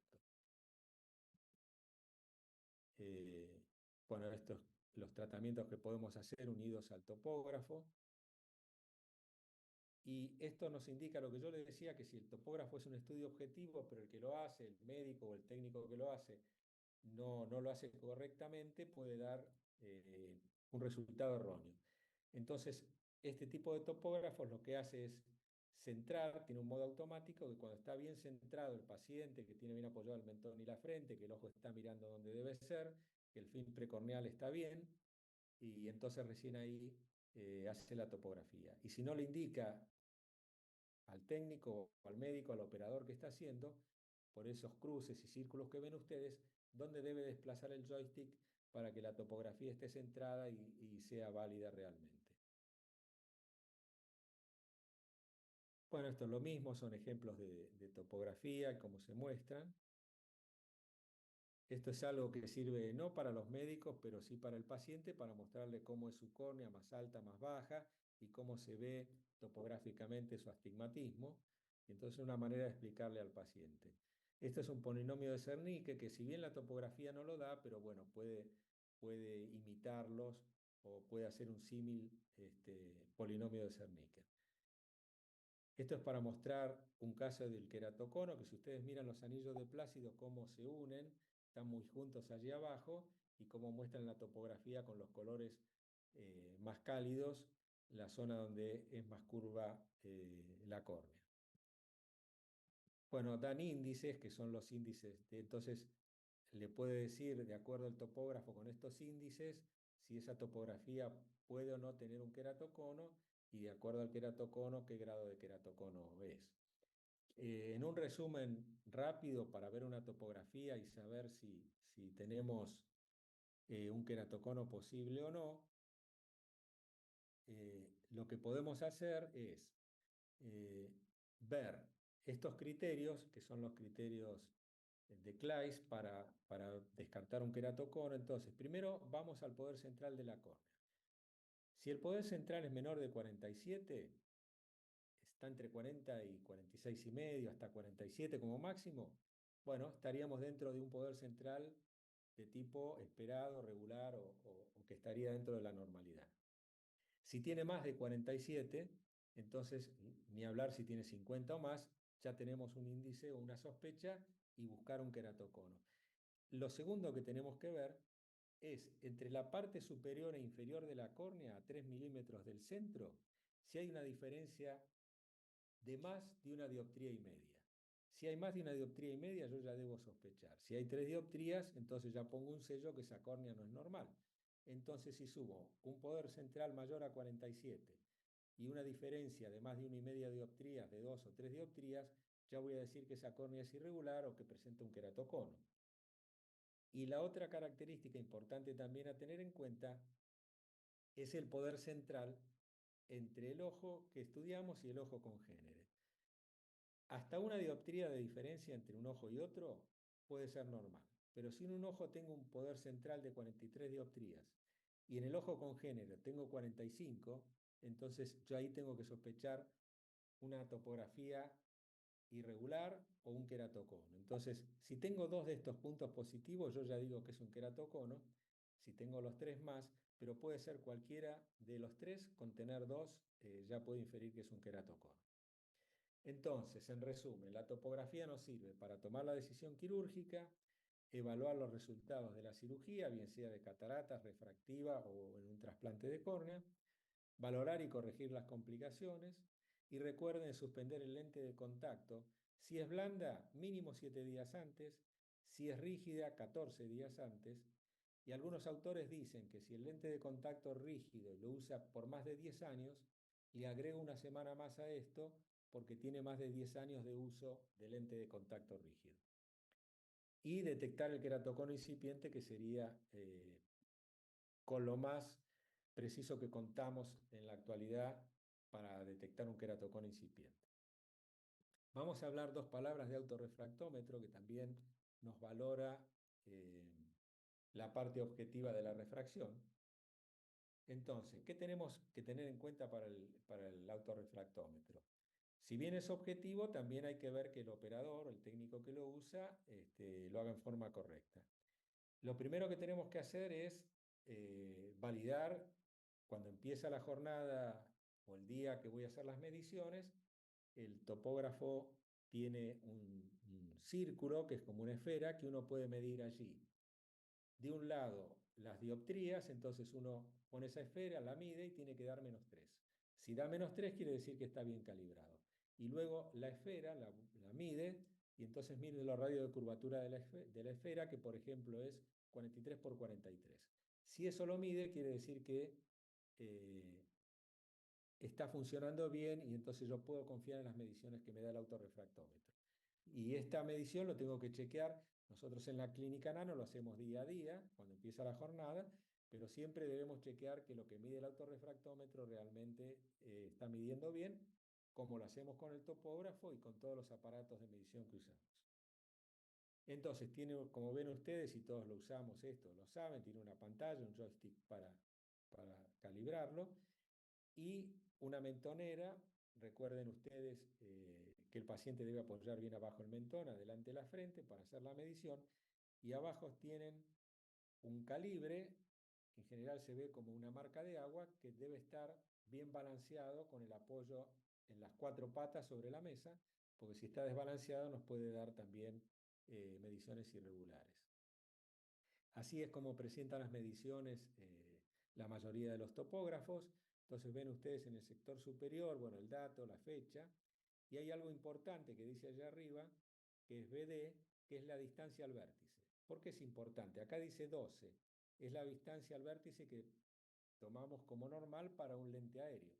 Bueno, estos los tratamientos que podemos hacer unidos al topógrafo. Y esto nos indica lo que yo le decía, que si el topógrafo es un estudio objetivo, pero el que lo hace, el médico o el técnico que lo hace, no lo hace correctamente, puede dar un resultado erróneo. Entonces, este tipo de topógrafos lo que hace es centrar, tiene un modo automático que cuando está bien centrado el paciente, que tiene bien apoyado el mentón y la frente, que el ojo está mirando donde debe ser, que el fin precorneal está bien, y entonces recién ahí hace la topografía. Y si no le indica al técnico, al médico, al operador que está haciendo, por esos cruces y círculos que ven ustedes, dónde debe desplazar el joystick para que la topografía esté centrada y sea válida realmente. Bueno, esto es lo mismo, son ejemplos de topografía, como se muestran. Esto es algo que sirve no para los médicos, pero sí para el paciente, para mostrarle cómo es su córnea, más alta, más baja, y cómo se ve topográficamente su astigmatismo. Entonces, una manera de explicarle al paciente. Esto es un polinomio de Zernicke, que si bien la topografía no lo da, pero bueno, puede imitarlos o puede hacer un símil polinomio de Zernicke. Esto es para mostrar un caso del queratocono, que si ustedes miran los anillos de Plácido, cómo se unen, están muy juntos allí abajo, y cómo muestran la topografía con los colores más cálidos, la zona donde es más curva la córnea. Bueno, dan índices, que son los índices, entonces le puede decir, de acuerdo al topógrafo con estos índices, si esa topografía puede o no tener un queratocono, y de acuerdo al queratocono, qué grado de queratocono es. En un resumen rápido para ver una topografía y saber si tenemos un queratocono posible o no, lo que podemos hacer es ver estos criterios, que son los criterios de Claeys para descartar un queratocono. Entonces, primero vamos al poder central de la córnea. Si el poder central es menor de 47, está entre 40 y 46 y medio, hasta 47 como máximo, bueno, estaríamos dentro de un poder central de tipo esperado, regular o que estaría dentro de la normalidad. Si tiene más de 47, entonces ni hablar si tiene 50 o más, ya tenemos un índice o una sospecha y buscar un queratocono. Lo segundo que tenemos que ver es entre la parte superior e inferior de la córnea, a 3 milímetros del centro, si hay una diferencia de más de una dioptría y media. Si hay más de una dioptría y media, yo ya debo sospechar. Si hay 3 dioptrías, entonces ya pongo un sello que esa córnea no es normal. Entonces, si subo un poder central mayor a 47 y una diferencia de más de 1,5 dioptrías, de 2 o 3 dioptrías, ya voy a decir que esa córnea es irregular o que presenta un queratocono. Y la otra característica importante también a tener en cuenta es el poder central entre el ojo que estudiamos y el ojo congénere. Hasta una dioptría de diferencia entre un ojo y otro puede ser normal, pero si en un ojo tengo un poder central de 43 dioptrías y en el ojo congénere tengo 45, entonces yo ahí tengo que sospechar una topografía irregular o un queratocono. Entonces, si tengo dos de estos puntos positivos, yo ya digo que es un queratocono. Si tengo los tres más, pero puede ser cualquiera de los tres, con tener dos ya puede inferir que es un queratocono. Entonces, en resumen, la topografía nos sirve para tomar la decisión quirúrgica, evaluar los resultados de la cirugía, bien sea de cataratas, refractiva o en un trasplante de córnea, valorar y corregir las complicaciones, y recuerden suspender el lente de contacto. Si es blanda, mínimo 7 días antes; si es rígida, 14 días antes. Y algunos autores dicen que si el lente de contacto rígido lo usa por más de 10 años, le agrega una semana más a esto porque tiene más de 10 años de uso de lente de contacto rígido. Y detectar el queratocono incipiente, que sería con lo más preciso que contamos en la actualidad para detectar un queratocono incipiente. Vamos a hablar dos palabras de autorrefractómetro que también nos valora la parte objetiva de la refracción. Entonces, ¿qué tenemos que tener en cuenta para el autorrefractómetro? Si bien es objetivo, también hay que ver que el operador, el técnico que lo usa, lo haga en forma correcta. Lo primero que tenemos que hacer es validar cuando empieza la jornada o el día que voy a hacer las mediciones. El topógrafo tiene un círculo que es como una esfera que uno puede medir allí. De un lado, las dioptrías, entonces uno pone esa esfera, la mide y tiene que dar -3. Si da -3, quiere decir que está bien calibrado. Y luego la esfera la mide y entonces mide los radios de curvatura de la esfera, que por ejemplo es 43 por 43. Si eso lo mide, quiere decir que eh, está funcionando bien y entonces yo puedo confiar en las mediciones que me da el autorrefractómetro. Y esta medición lo tengo que chequear. Nosotros en la clínica Nano lo hacemos día a día, cuando empieza la jornada, pero siempre debemos chequear que lo que mide el autorrefractómetro realmente está midiendo bien, como lo hacemos con el topógrafo y con todos los aparatos de medición que usamos. Entonces, tiene, como ven ustedes, y todos lo usamos esto, lo saben, tiene una pantalla, un joystick para calibrarlo, y una mentonera. Recuerden ustedes que el paciente debe apoyar bien abajo el mentón, adelante la frente para hacer la medición, y abajo tienen un calibre, que en general se ve como una marca de agua, que debe estar bien balanceado con el apoyo en las 4 patas sobre la mesa, porque si está desbalanceado nos puede dar también mediciones irregulares. Así es como presentan las mediciones la mayoría de los topógrafos. Entonces ven ustedes en el sector superior, bueno, el dato, la fecha, y hay algo importante que dice allá arriba, que es BD, que es la distancia al vértice. ¿Por qué es importante? Acá dice 12, es la distancia al vértice que tomamos como normal para un lente aéreo.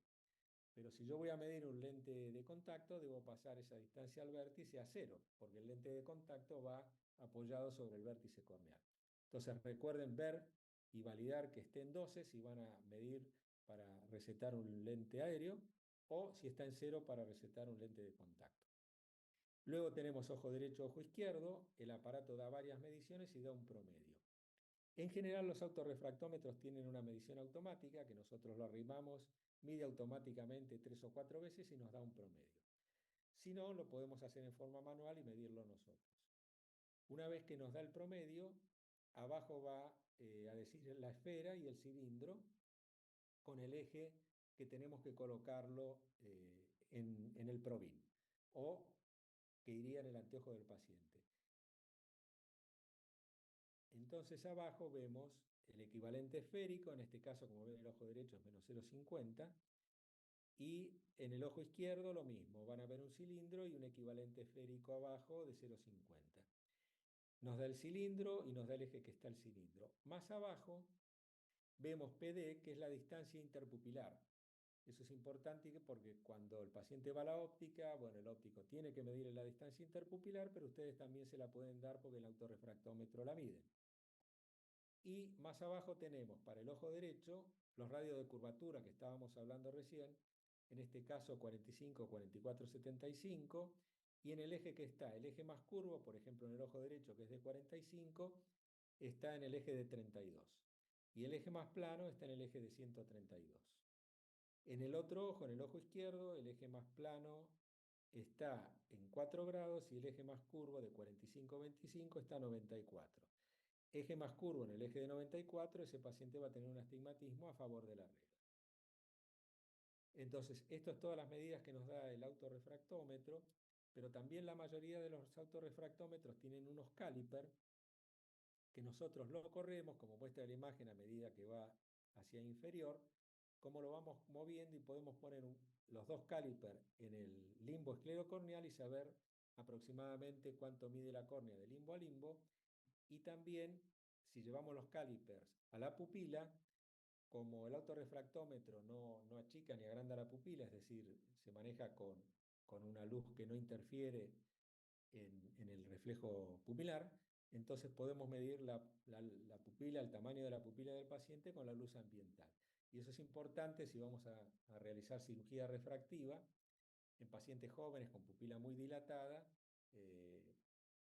Pero si yo voy a medir un lente de contacto, debo pasar esa distancia al vértice a 0, porque el lente de contacto va apoyado sobre el vértice corneal. Entonces recuerden ver y validar que esté en 12 si van a medir para recetar un lente aéreo, o si está en 0 para recetar un lente de contacto. Luego tenemos ojo derecho, ojo izquierdo. El aparato da varias mediciones y da un promedio. En general, los autorrefractómetros tienen una medición automática que nosotros lo arrimamos, mide automáticamente 3 o 4 veces y nos da un promedio. Si no, lo podemos hacer en forma manual y medirlo nosotros. Una vez que nos da el promedio, abajo va a decir la esfera y el cilindro con el eje que tenemos que colocarlo en el probín o que iría en el anteojo del paciente. Entonces abajo vemos el equivalente esférico, en este caso, como ven, el ojo derecho es -0,50, y en el ojo izquierdo lo mismo, van a ver un cilindro y un equivalente esférico abajo de 0,50. Nos da el cilindro y nos da el eje que está el cilindro. Más abajo vemos PD, que es la distancia interpupilar. Eso es importante porque cuando el paciente va a la óptica, bueno, el óptico tiene que medir la distancia interpupilar, pero ustedes también se la pueden dar porque el autorrefractómetro la mide. Y más abajo tenemos para el ojo derecho los radios de curvatura que estábamos hablando recién, en este caso 45, 44, 75, y en el eje que está, el eje más curvo, por ejemplo en el ojo derecho que es de 45, está en el eje de 32, y el eje más plano está en el eje de 132. En el otro ojo, en el ojo izquierdo, el eje más plano está en 4 grados y el eje más curvo de 45 a 25 está a 94. eje más curvo en el eje de 94, ese paciente va a tener un astigmatismo a favor de la regla. Entonces, esto es todas las medidas que nos da el autorrefractómetro, pero también la mayoría de los autorrefractómetros tienen unos caliper que nosotros lo corremos, como muestra la imagen, a medida que va hacia inferior, cómo lo vamos moviendo y podemos poner los dos caliper en el limbo esclerocorneal y saber aproximadamente cuánto mide la córnea de limbo a limbo. Y también, si llevamos los calipers a la pupila, como el autorrefractómetro no achica ni agranda la pupila, es decir, se maneja con una luz que no interfiere en el reflejo pupilar, entonces podemos medir la pupila, el tamaño de la pupila del paciente con la luz ambiental. Y eso es importante si vamos a realizar cirugía refractiva en pacientes jóvenes con pupila muy dilatada, eh,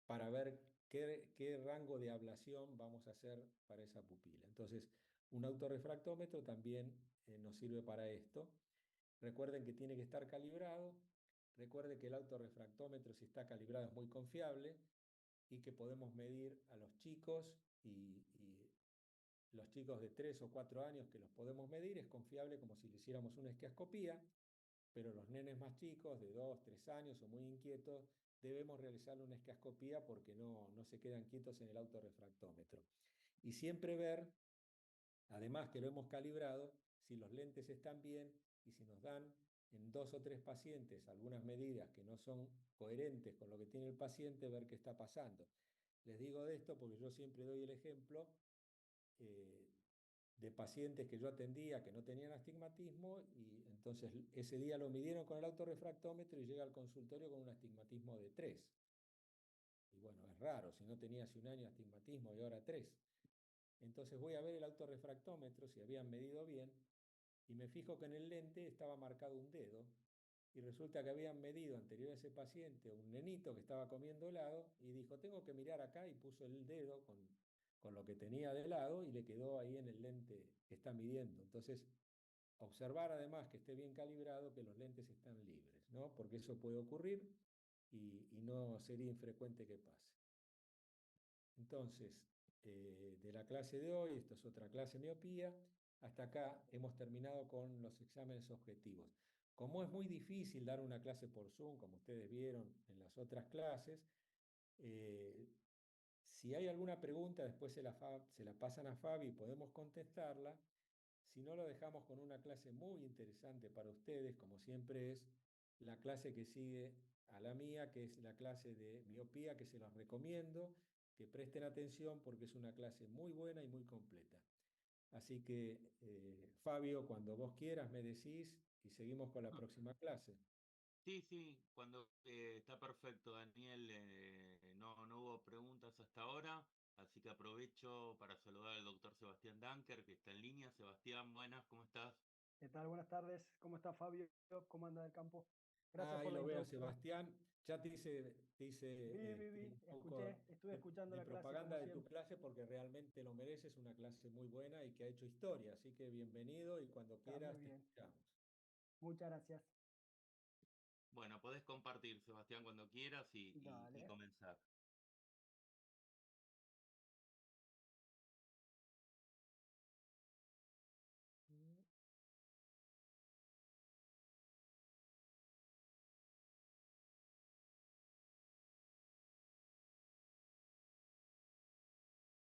para ver qué rango de ablación vamos a hacer para esa pupila. Entonces, un autorrefractómetro también nos sirve para esto. Recuerden que tiene que estar calibrado. Recuerden que el autorrefractómetro, si está calibrado, es muy confiable y que podemos medir a los chicos y los chicos de 3 o 4 años que los podemos medir, es confiable como si le hiciéramos una esquiascopía, pero los nenes más chicos, de 2, 3 años o muy inquietos, debemos realizarle una esquiascopía porque no se quedan quietos en el autorrefractómetro. Y siempre ver, además que lo hemos calibrado, si los lentes están bien y si nos dan en 2 o 3 pacientes algunas medidas que no son coherentes con lo que tiene el paciente, ver qué está pasando. Les digo de esto porque yo siempre doy el ejemplo eh, de pacientes que yo atendía que no tenían astigmatismo y entonces ese día lo midieron con el autorrefractómetro y llega al consultorio con un astigmatismo de 3. Y bueno, es raro, si no tenía hace un año astigmatismo y ahora 3. Entonces voy a ver el autorrefractómetro, si habían medido bien, y me fijo que en el lente estaba marcado un dedo, y resulta que habían medido anterior a ese paciente un nenito que estaba comiendo helado, y dijo, tengo que mirar acá, y puso el dedo con lo que tenía de lado, y le quedó ahí en el lente que está midiendo. Entonces, observar además que esté bien calibrado, que los lentes están libres, ¿no? Porque eso puede ocurrir y no sería infrecuente que pase. Entonces, de la clase de hoy, esto es otra clase de miopía, hasta acá hemos terminado con los exámenes objetivos. Como es muy difícil dar una clase por Zoom, como ustedes vieron en las otras clases, eh, si hay alguna pregunta, después se la pasan a Fabi y podemos contestarla. Si no, lo dejamos con una clase muy interesante para ustedes, como siempre es la clase que sigue a la mía, que es la clase de miopía, que se los recomiendo, que presten atención porque es una clase muy buena y muy completa. Así que, Fabio, cuando vos quieras me decís y seguimos con la próxima clase. Sí, sí, cuando está perfecto, Daniel. No hubo preguntas hasta ahora, así que aprovecho para saludar al doctor Sebastián Danker, que está en línea. Sebastián, buenas, ¿cómo estás? ¿Qué tal? Buenas tardes. ¿Cómo está Fabio? ¿Cómo anda el campo? Gracias Ah, ahí por la lo veo, introducción. Sebastián. Ya te hice Vi, un poco escuché, estuve escuchando de la clase como propaganda de tu siempre. clase porque realmente lo mereces, una clase muy buena y que ha hecho historia. Así que bienvenido y cuando Está muy quieras te bien. escuchamos. Muchas gracias. Bueno, podés compartir, Sebastián, cuando quieras y Dale. comenzar.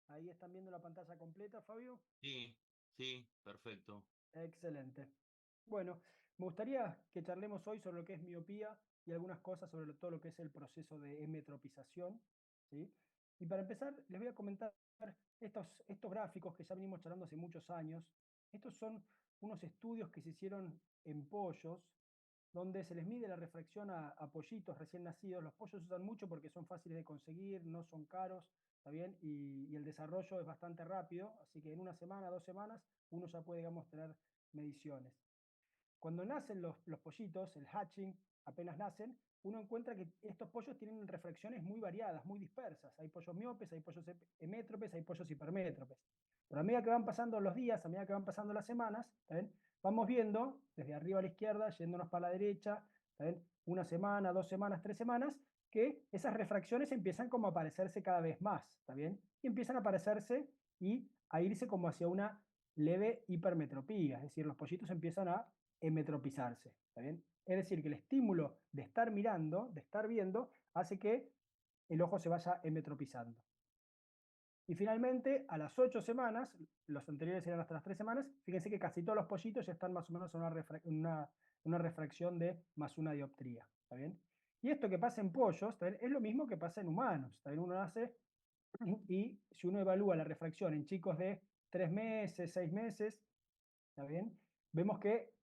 Ahí están viendo la pantalla completa, Fabio. Sí, sí, perfecto. Excelente. Bueno, me gustaría que charlemos hoy sobre lo que es miopía y algunas cosas sobre todo lo que es el proceso de emetropización, ¿sí? Y para empezar, les voy a comentar estos gráficos que ya venimos charlando hace muchos años. Estos son unos estudios que se hicieron en pollos, donde se les mide la refracción a pollitos recién nacidos. Los pollos se usan mucho porque son fáciles de conseguir, no son caros, ¿está bien? Y el desarrollo es bastante rápido, así que en una semana, 2 semanas, uno ya puede, digamos, tener mediciones. Cuando nacen los pollitos, el hatching, apenas nacen, uno encuentra que estos pollos tienen refracciones muy variadas, muy dispersas. Hay pollos miopes, hay pollos emétropes, hay pollos hipermétropes. Pero a medida que van pasando los días, a medida que van pasando las semanas, ¿ven? Vamos viendo desde arriba a la izquierda, yéndonos para la derecha, ¿ven? Una semana, 2 semanas, 3 semanas, que esas refracciones empiezan como a aparecerse cada vez más, ¿está bien? Y empiezan a aparecerse y a irse como hacia una leve hipermetropía, es decir, los pollitos empiezan a emetropizarse, ¿está bien? Es decir, que el estímulo de estar mirando, de estar viendo, hace que el ojo se vaya emetropizando. Y finalmente, a las 8 semanas, los anteriores eran hasta las 3 semanas, fíjense que casi todos los pollitos ya están más o menos en una refracción de más una dioptría, ¿está bien? Y esto que pasa en pollos, ¿está bien? Es lo mismo que pasa en humanos, ¿está bien? Uno hace, y si uno evalúa la refracción en chicos de 3 meses, 6 meses, ¿está bien? Vemos que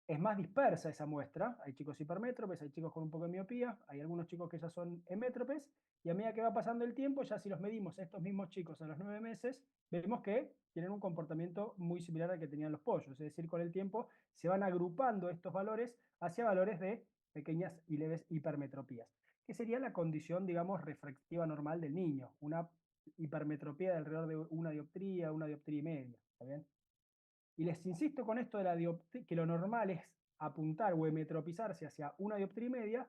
es más dispersa esa muestra. Hay chicos hipermétropes, hay chicos con un poco de miopía, hay algunos chicos que ya son hemétropes, y a medida que va pasando el tiempo, ya si los medimos estos mismos chicos a los 9 meses, vemos que tienen un comportamiento muy similar al que tenían los pollos. Es decir, con el tiempo se van agrupando estos valores hacia valores de pequeñas y leves hipermetropías, que sería la condición, digamos, refractiva normal del niño, una hipermetropía de alrededor de una dioptría y media, ¿está bien? Y les insisto con esto de la que lo normal es apuntar o emetropizarse hacia una dioptría y media,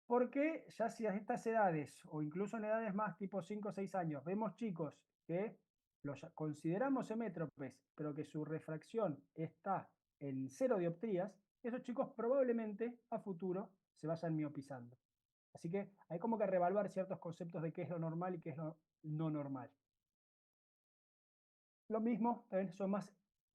porque ya si a estas edades, o incluso en edades más tipo 5 o 6 años, vemos chicos que los consideramos hemétropes, pero que su refracción está en 0 dioptrías, esos chicos probablemente a futuro se vayan miopizando. Así que hay como que reevaluar ciertos conceptos de qué es lo normal y qué es lo no normal. Lo mismo, también son más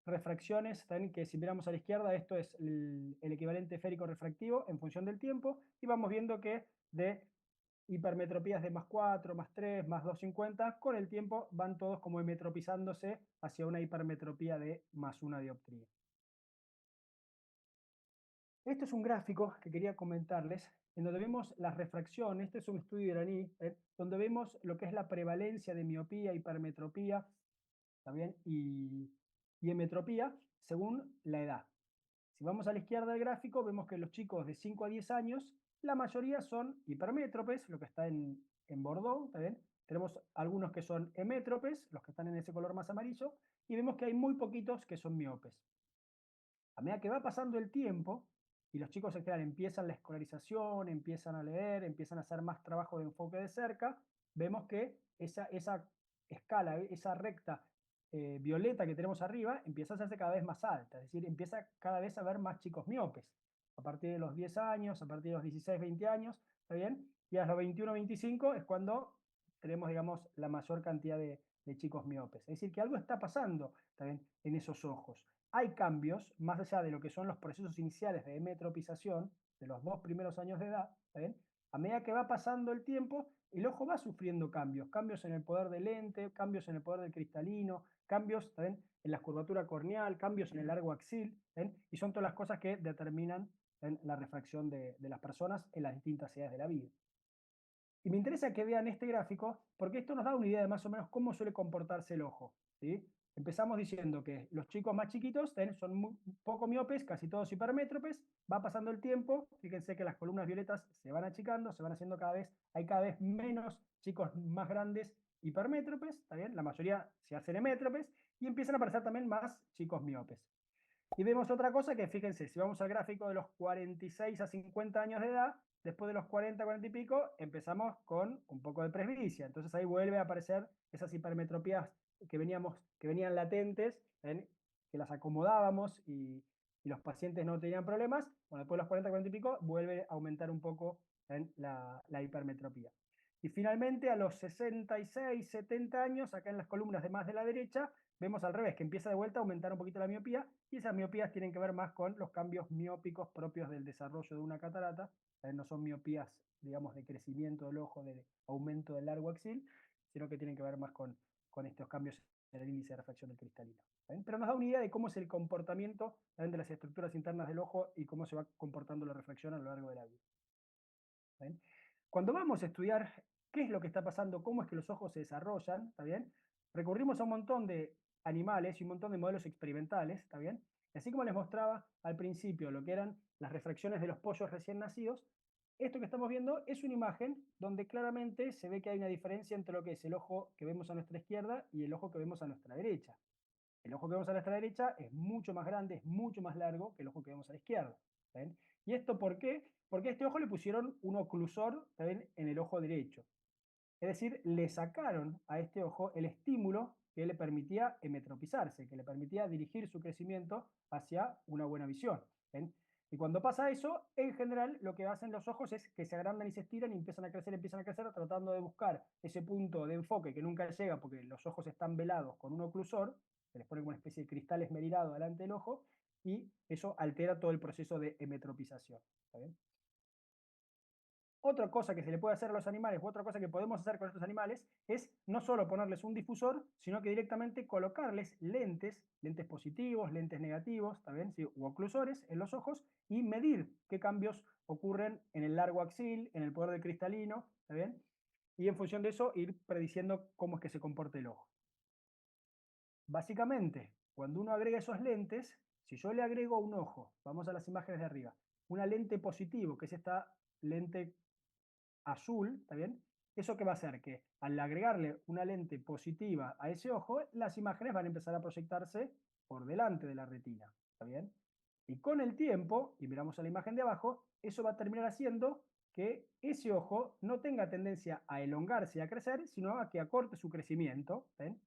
refracciones, también que si miramos a la izquierda, esto es el equivalente esférico refractivo en función del tiempo, y vamos viendo que de hipermetropías de más 4, más 3, más 250, con el tiempo van todos como emetropizándose hacia una hipermetropía de más una dioptría. Este es un gráfico que quería comentarles, en donde vemos las refracciones. Este es un estudio iraní, donde vemos lo que es la prevalencia de miopía, hipermetropía, ¿está bien? Y hemetropía según la edad. Si vamos a la izquierda del gráfico, vemos que los chicos de 5 a 10 años, la mayoría son hipermétropes, lo que está en Bordeaux, ¿está bien? Tenemos algunos que son hemétropes, los que están en ese color más amarillo, y vemos que hay muy poquitos que son miopes. A medida que va pasando el tiempo, y los chicos en general empiezan la escolarización, empiezan a leer, empiezan a hacer más trabajo de enfoque de cerca, vemos que esa escala, esa recta violeta que tenemos arriba, empieza a hacerse cada vez más alta, es decir, empieza cada vez a haber más chicos miopes, a partir de los 10 años, a partir de los 16, 20 años, ¿está bien? Y a los 21, 25 es cuando tenemos, digamos, la mayor cantidad de chicos miopes. Es decir, que algo está pasando también en esos ojos. Hay cambios, más allá de lo que son los procesos iniciales de hemetropización, de los 2 primeros años de edad, ¿ven? A medida que va pasando el tiempo, el ojo va sufriendo cambios, cambios en el poder del lente, cambios en el poder del cristalino, cambios, ¿ven? En la curvatura corneal, cambios en el largo axil, ¿ven? Y son todas las cosas que determinan, ¿ven? La refracción de las personas en las distintas edades de la vida. Y me interesa que vean este gráfico porque esto nos da una idea de más o menos cómo suele comportarse el ojo, ¿sí? Empezamos diciendo que los chicos más chiquitos son muy poco miopes, casi todos hipermétropes, va pasando el tiempo, fíjense que las columnas violetas se van achicando, se van haciendo hay cada vez menos chicos más grandes hipermétropes, ¿está bien? La mayoría se hacen hemétropes y empiezan a aparecer también más chicos miopes. Y vemos otra cosa que, fíjense, si vamos al gráfico de los 46 a 50 años de edad, después de los 40, 40 y pico, empezamos con un poco de presbicia. Entonces ahí vuelve a aparecer esas hipermetropías que venían latentes, ¿ven? Que las acomodábamos y los pacientes no tenían problemas. Bueno, después de los 40, 40 y pico, vuelve a aumentar un poco la hipermetropía. Y finalmente a los 66, 70 años, acá en las columnas de más de la derecha, vemos al revés, que empieza de vuelta a aumentar un poquito la miopía, y esas miopías tienen que ver más con los cambios miópicos propios del desarrollo de una catarata. No son miopías, digamos, de crecimiento del ojo, de aumento del largo axil, sino que tienen que ver más con estos cambios en el índice de refracción del cristalino. Pero nos da una idea de cómo es el comportamiento de las estructuras internas del ojo y cómo se va comportando la refracción a lo largo de la vida. Cuando vamos a estudiar qué es lo que está pasando, cómo es que los ojos se desarrollan, ¿está bien? Recurrimos a un montón de animales y un montón de modelos experimentales, ¿está bien? Y así como les mostraba al principio lo que eran las refracciones de los pollos recién nacidos, esto que estamos viendo es una imagen donde claramente se ve que hay una diferencia entre lo que es el ojo que vemos a nuestra izquierda y el ojo que vemos a nuestra derecha. El ojo que vemos a nuestra derecha es mucho más grande, es mucho más largo que el ojo que vemos a la izquierda. ¿Ven? ¿Y esto por qué? Porque a este ojo le pusieron un oclusor también en el ojo derecho. Es decir, le sacaron a este ojo el estímulo que le permitía emetropizarse, que le permitía dirigir su crecimiento hacia una buena visión. ¿Ven? Y cuando pasa eso, en general lo que hacen los ojos es que se agrandan y se estiran y empiezan a crecer, tratando de buscar ese punto de enfoque que nunca llega porque los ojos están velados con un oclusor, se les pone como una especie de cristal esmerilado delante del ojo, y eso altera todo el proceso de emetropización. ¿Está bien? Otra cosa que se le puede hacer a los animales, u otra cosa que podemos hacer con estos animales, es no solo ponerles un difusor, sino que directamente colocarles lentes positivos, lentes negativos, ¿está bien? ¿Sí? U oclusores en los ojos, y medir qué cambios ocurren en el largo axil, en el poder del cristalino, ¿está bien? Y en función de eso ir prediciendo cómo es que se comporta el ojo. Básicamente, cuando uno agrega esos lentes, si yo le agrego a un ojo, vamos a las imágenes de arriba, una lente positivo, que es esta lente azul, ¿está bien? ¿Eso qué va a hacer? Que al agregarle una lente positiva a ese ojo, las imágenes van a empezar a proyectarse por delante de la retina, ¿está bien? Y con el tiempo, y miramos a la imagen de abajo, eso va a terminar haciendo que ese ojo no tenga tendencia a elongarse y a crecer, sino a que acorte su crecimiento. ¿Ven?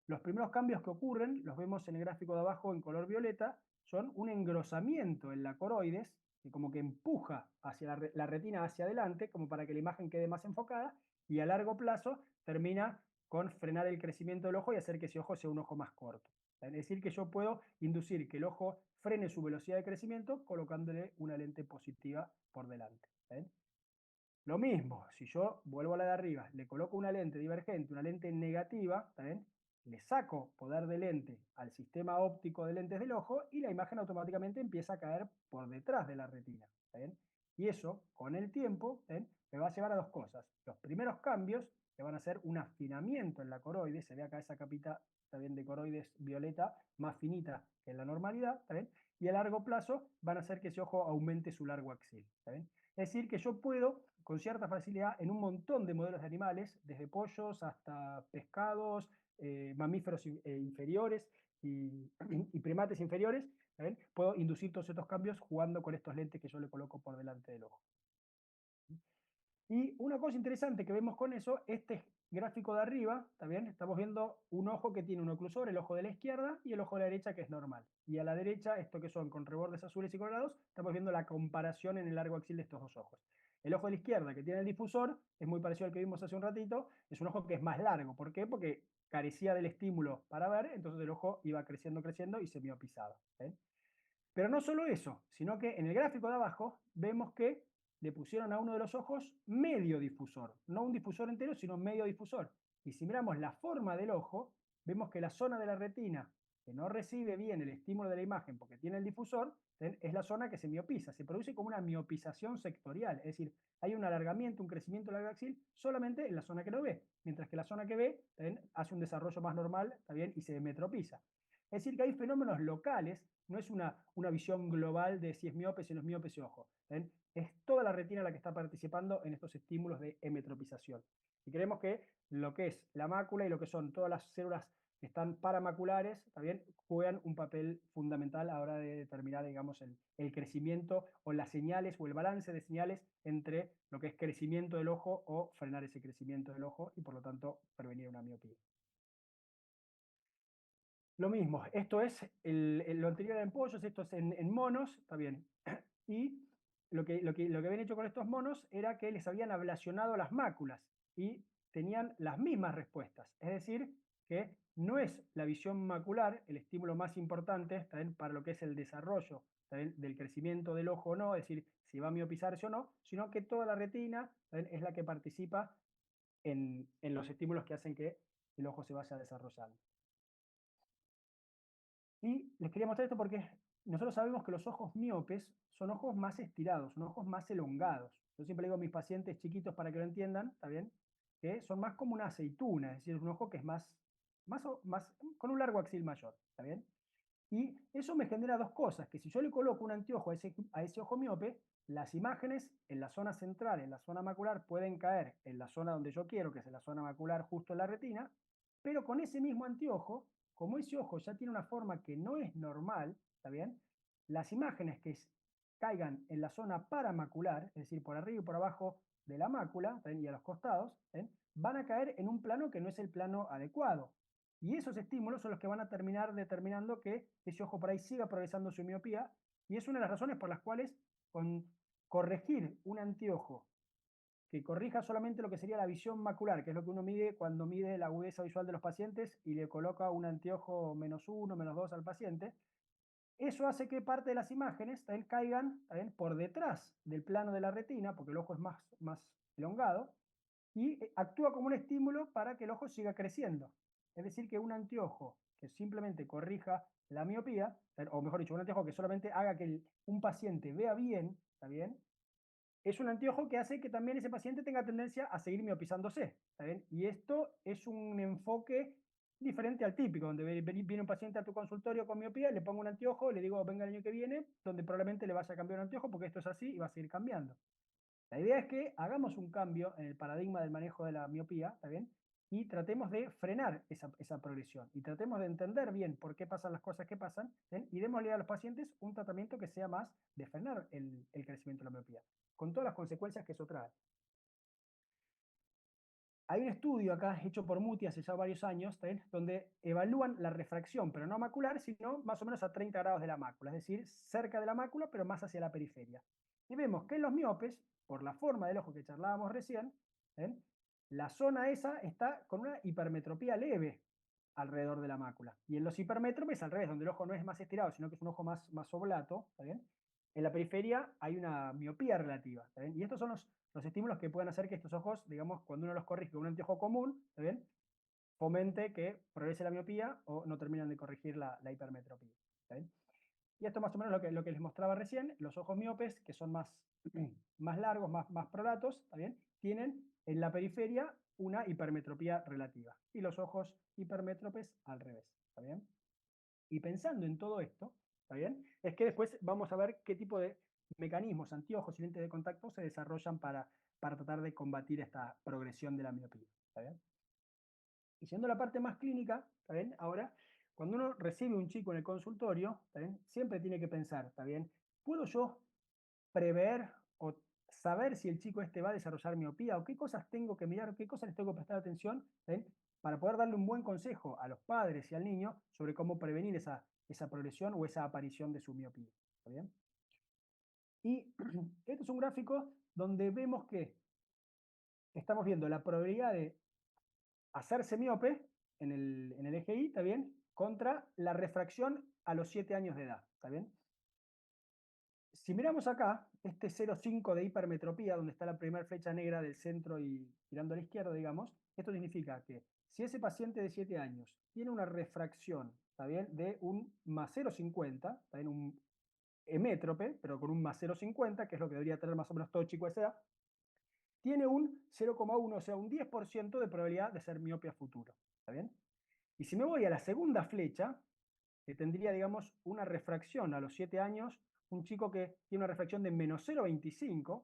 Los primeros cambios que ocurren, los vemos en el gráfico de abajo en color violeta, son un engrosamiento en la coroides, que como que empuja hacia la retina hacia adelante, como para que la imagen quede más enfocada, y a largo plazo termina con frenar el crecimiento del ojo y hacer que ese ojo sea un ojo más corto. Es decir, que yo puedo inducir que el ojo frene su velocidad de crecimiento colocándole una lente positiva por delante. ¿Ven? Lo mismo, si yo vuelvo a la de arriba, le coloco una lente divergente, una lente negativa, ¿está bien? Le saco poder de lente al sistema óptico de lentes del ojo y la imagen automáticamente empieza a caer por detrás de la retina. ¿Está bien? Y eso, con el tiempo, ¿ven? Me va a llevar a dos cosas. Los primeros cambios, que van a ser un afinamiento en la coroide, se ve acá esa capita, ¿está bien?, de coroides violeta, más finita que en la normalidad, ¿está bien? Y a largo plazo van a hacer que ese ojo aumente su largo axil. ¿Está bien? Es decir, que yo puedo, con cierta facilidad, en un montón de modelos de animales, desde pollos hasta pescados, mamíferos inferiores y primates inferiores, ¿ven? Puedo inducir todos estos cambios jugando con estos lentes que yo le coloco por delante del ojo. Y una cosa interesante que vemos con eso, este gráfico de arriba, ¿está bien? Estamos viendo un ojo que tiene un oclusor, el ojo de la izquierda, y el ojo de la derecha, que es normal. Y a la derecha, esto que son con rebordes azules y colorados, estamos viendo la comparación en el largo axil de estos dos ojos. El ojo de la izquierda, que tiene el difusor, es muy parecido al que vimos hace un ratito, es un ojo que es más largo. ¿Por qué? Porque carecía del estímulo para ver, entonces el ojo iba creciendo y se miopizaba. ¿Eh? Pero no solo eso, sino que en el gráfico de abajo vemos que le pusieron a uno de los ojos medio difusor, no un difusor entero, sino medio difusor. Y si miramos la forma del ojo, vemos que la zona de la retina que no recibe bien el estímulo de la imagen porque tiene el difusor, es la zona que se miopiza, se produce como una miopización sectorial, es decir, hay un alargamiento, un crecimiento del axil solamente en la zona que lo ve, mientras que la zona que ve hace un desarrollo más normal, ¿está bien?, y se metropiza. Es decir, que hay fenómenos locales, no es una visión global de si es miope, si no es miope, ese ojo. ¿Ven? Es toda la retina la que está participando en estos estímulos de emetropización. Y creemos que lo que es la mácula y lo que son todas las células que están paramaculares, también juegan un papel fundamental a la hora de determinar, digamos, el crecimiento o las señales o el balance de señales entre lo que es crecimiento del ojo o frenar ese crecimiento del ojo y por lo tanto prevenir una miopía. Lo mismo, esto es lo anterior en pollos, esto es en monos, está bien. Y lo que habían hecho con estos monos era que les habían ablacionado las máculas y tenían las mismas respuestas. Es decir, que no es la visión macular el estímulo más importante, ¿está bien?, para lo que es el desarrollo, ¿está bien?, del crecimiento del ojo o no, es decir, si va a miopizarse o no, sino que toda la retina, ¿está bien?, es la que participa en los estímulos que hacen que el ojo se vaya desarrollando. Y les quería mostrar esto porque nosotros sabemos que los ojos miopes son ojos más estirados, son ojos más elongados. Yo siempre digo a mis pacientes chiquitos para que lo entiendan, ¿está bien?, que son más como una aceituna, es decir, un ojo que es más con un largo axil mayor, ¿está bien? Y eso me genera dos cosas, que si yo le coloco un anteojo a ese ojo miope, las imágenes en la zona central, en la zona macular, pueden caer en la zona donde yo quiero, que es en la zona macular justo en la retina, pero con ese mismo anteojo, como ese ojo ya tiene una forma que no es normal, ¿está bien?, las imágenes que caigan en la zona paramacular, es decir, por arriba y por abajo de la mácula, ¿ven? Y a los costados, ¿ven? Van a caer en un plano que no es el plano adecuado. Y esos estímulos son los que van a terminar determinando que ese ojo por ahí siga progresando su miopía, y es una de las razones por las cuales con corregir un anteojo que corrija solamente lo que sería la visión macular, que es lo que uno mide cuando mide la agudeza visual de los pacientes y le coloca un anteojo -1, -2 al paciente, eso hace que parte de las imágenes también caigan también por detrás del plano de la retina, porque el ojo es más elongado, y actúa como un estímulo para que el ojo siga creciendo. Es decir, que un anteojo que simplemente corrija la miopía, o mejor dicho, un anteojo que solamente haga que un paciente vea bien, ¿está bien? Es un anteojo que hace que también ese paciente tenga tendencia a seguir miopizándose, ¿está bien? Y esto es un enfoque diferente al típico, donde viene un paciente a tu consultorio con miopía, le pongo un anteojo, le digo, venga el año que viene, donde probablemente le vaya a cambiar un anteojo porque esto es así y va a seguir cambiando. La idea es que hagamos un cambio en el paradigma del manejo de la miopía, ¿está bien? Y tratemos de frenar esa progresión y tratemos de entender bien por qué pasan las cosas que pasan, ¿bien? Y démosle a los pacientes un tratamiento que sea más de frenar el crecimiento de la miopía, con todas las consecuencias que eso trae. Hay un estudio acá hecho por Muti hace ya varios años, ¿bien? Donde evalúan la refracción, pero no macular, sino más o menos a 30 grados de la mácula, es decir, cerca de la mácula, pero más hacia la periferia. Y vemos que en los miopes, por la forma del ojo que charlábamos recién, ¿bien? La zona esa está con una hipermetropía leve alrededor de la mácula. Y en los hipermétropes, al revés, donde el ojo no es más estirado, sino que es un ojo más oblato, ¿está bien? En la periferia hay una miopía relativa, ¿está bien? Y estos son los estímulos que pueden hacer que estos ojos, digamos, cuando uno los corrige con un anteojo común, ¿está bien? Fomente que progrese la miopía o no terminan de corregir la hipermetropía, ¿está bien? Y esto más o menos lo que les mostraba recién, los ojos miopes, que son más largos, más prolatos, ¿está bien? Tienen en la periferia una hipermetropía relativa. Y los ojos hipermétropes al revés, ¿está bien? Y pensando en todo esto, ¿está bien? Es que después vamos a ver qué tipo de mecanismos, anteojos y lentes de contacto se desarrollan para tratar de combatir esta progresión de la miopía, ¿está bien? Y siendo la parte más clínica, ¿está bien? Ahora, cuando uno recibe un chico en el consultorio, ¿está bien? Siempre tiene que pensar, ¿está bien? ¿Puedo yo prever o saber si el chico este va a desarrollar miopía o qué cosas tengo que mirar o qué cosas les tengo que prestar atención, ¿bien? Para poder darle un buen consejo a los padres y al niño sobre cómo prevenir esa progresión o esa aparición de su miopía? ¿Está bien? Y este es un gráfico donde vemos que estamos viendo la probabilidad de hacerse miope en el eje Y, ¿está bien? Contra la refracción a los 7 años de edad, ¿está bien? Si miramos acá, este 0,5 de hipermetropía, donde está la primera flecha negra del centro y tirando a la izquierda, digamos, esto significa que si ese paciente de 7 años tiene una refracción, ¿está bien?, de un más 0,50, ¿está bien?, un emétrope, pero con un más 0,50, que es lo que debería tener más o menos todo chico de esa edad, tiene un 0,1, o sea, un 10% de probabilidad de ser miope a futuro, ¿está bien? Y si me voy a la segunda flecha, que tendría, digamos, una refracción a los 7 años, un chico que tiene una refracción de menos 0,25,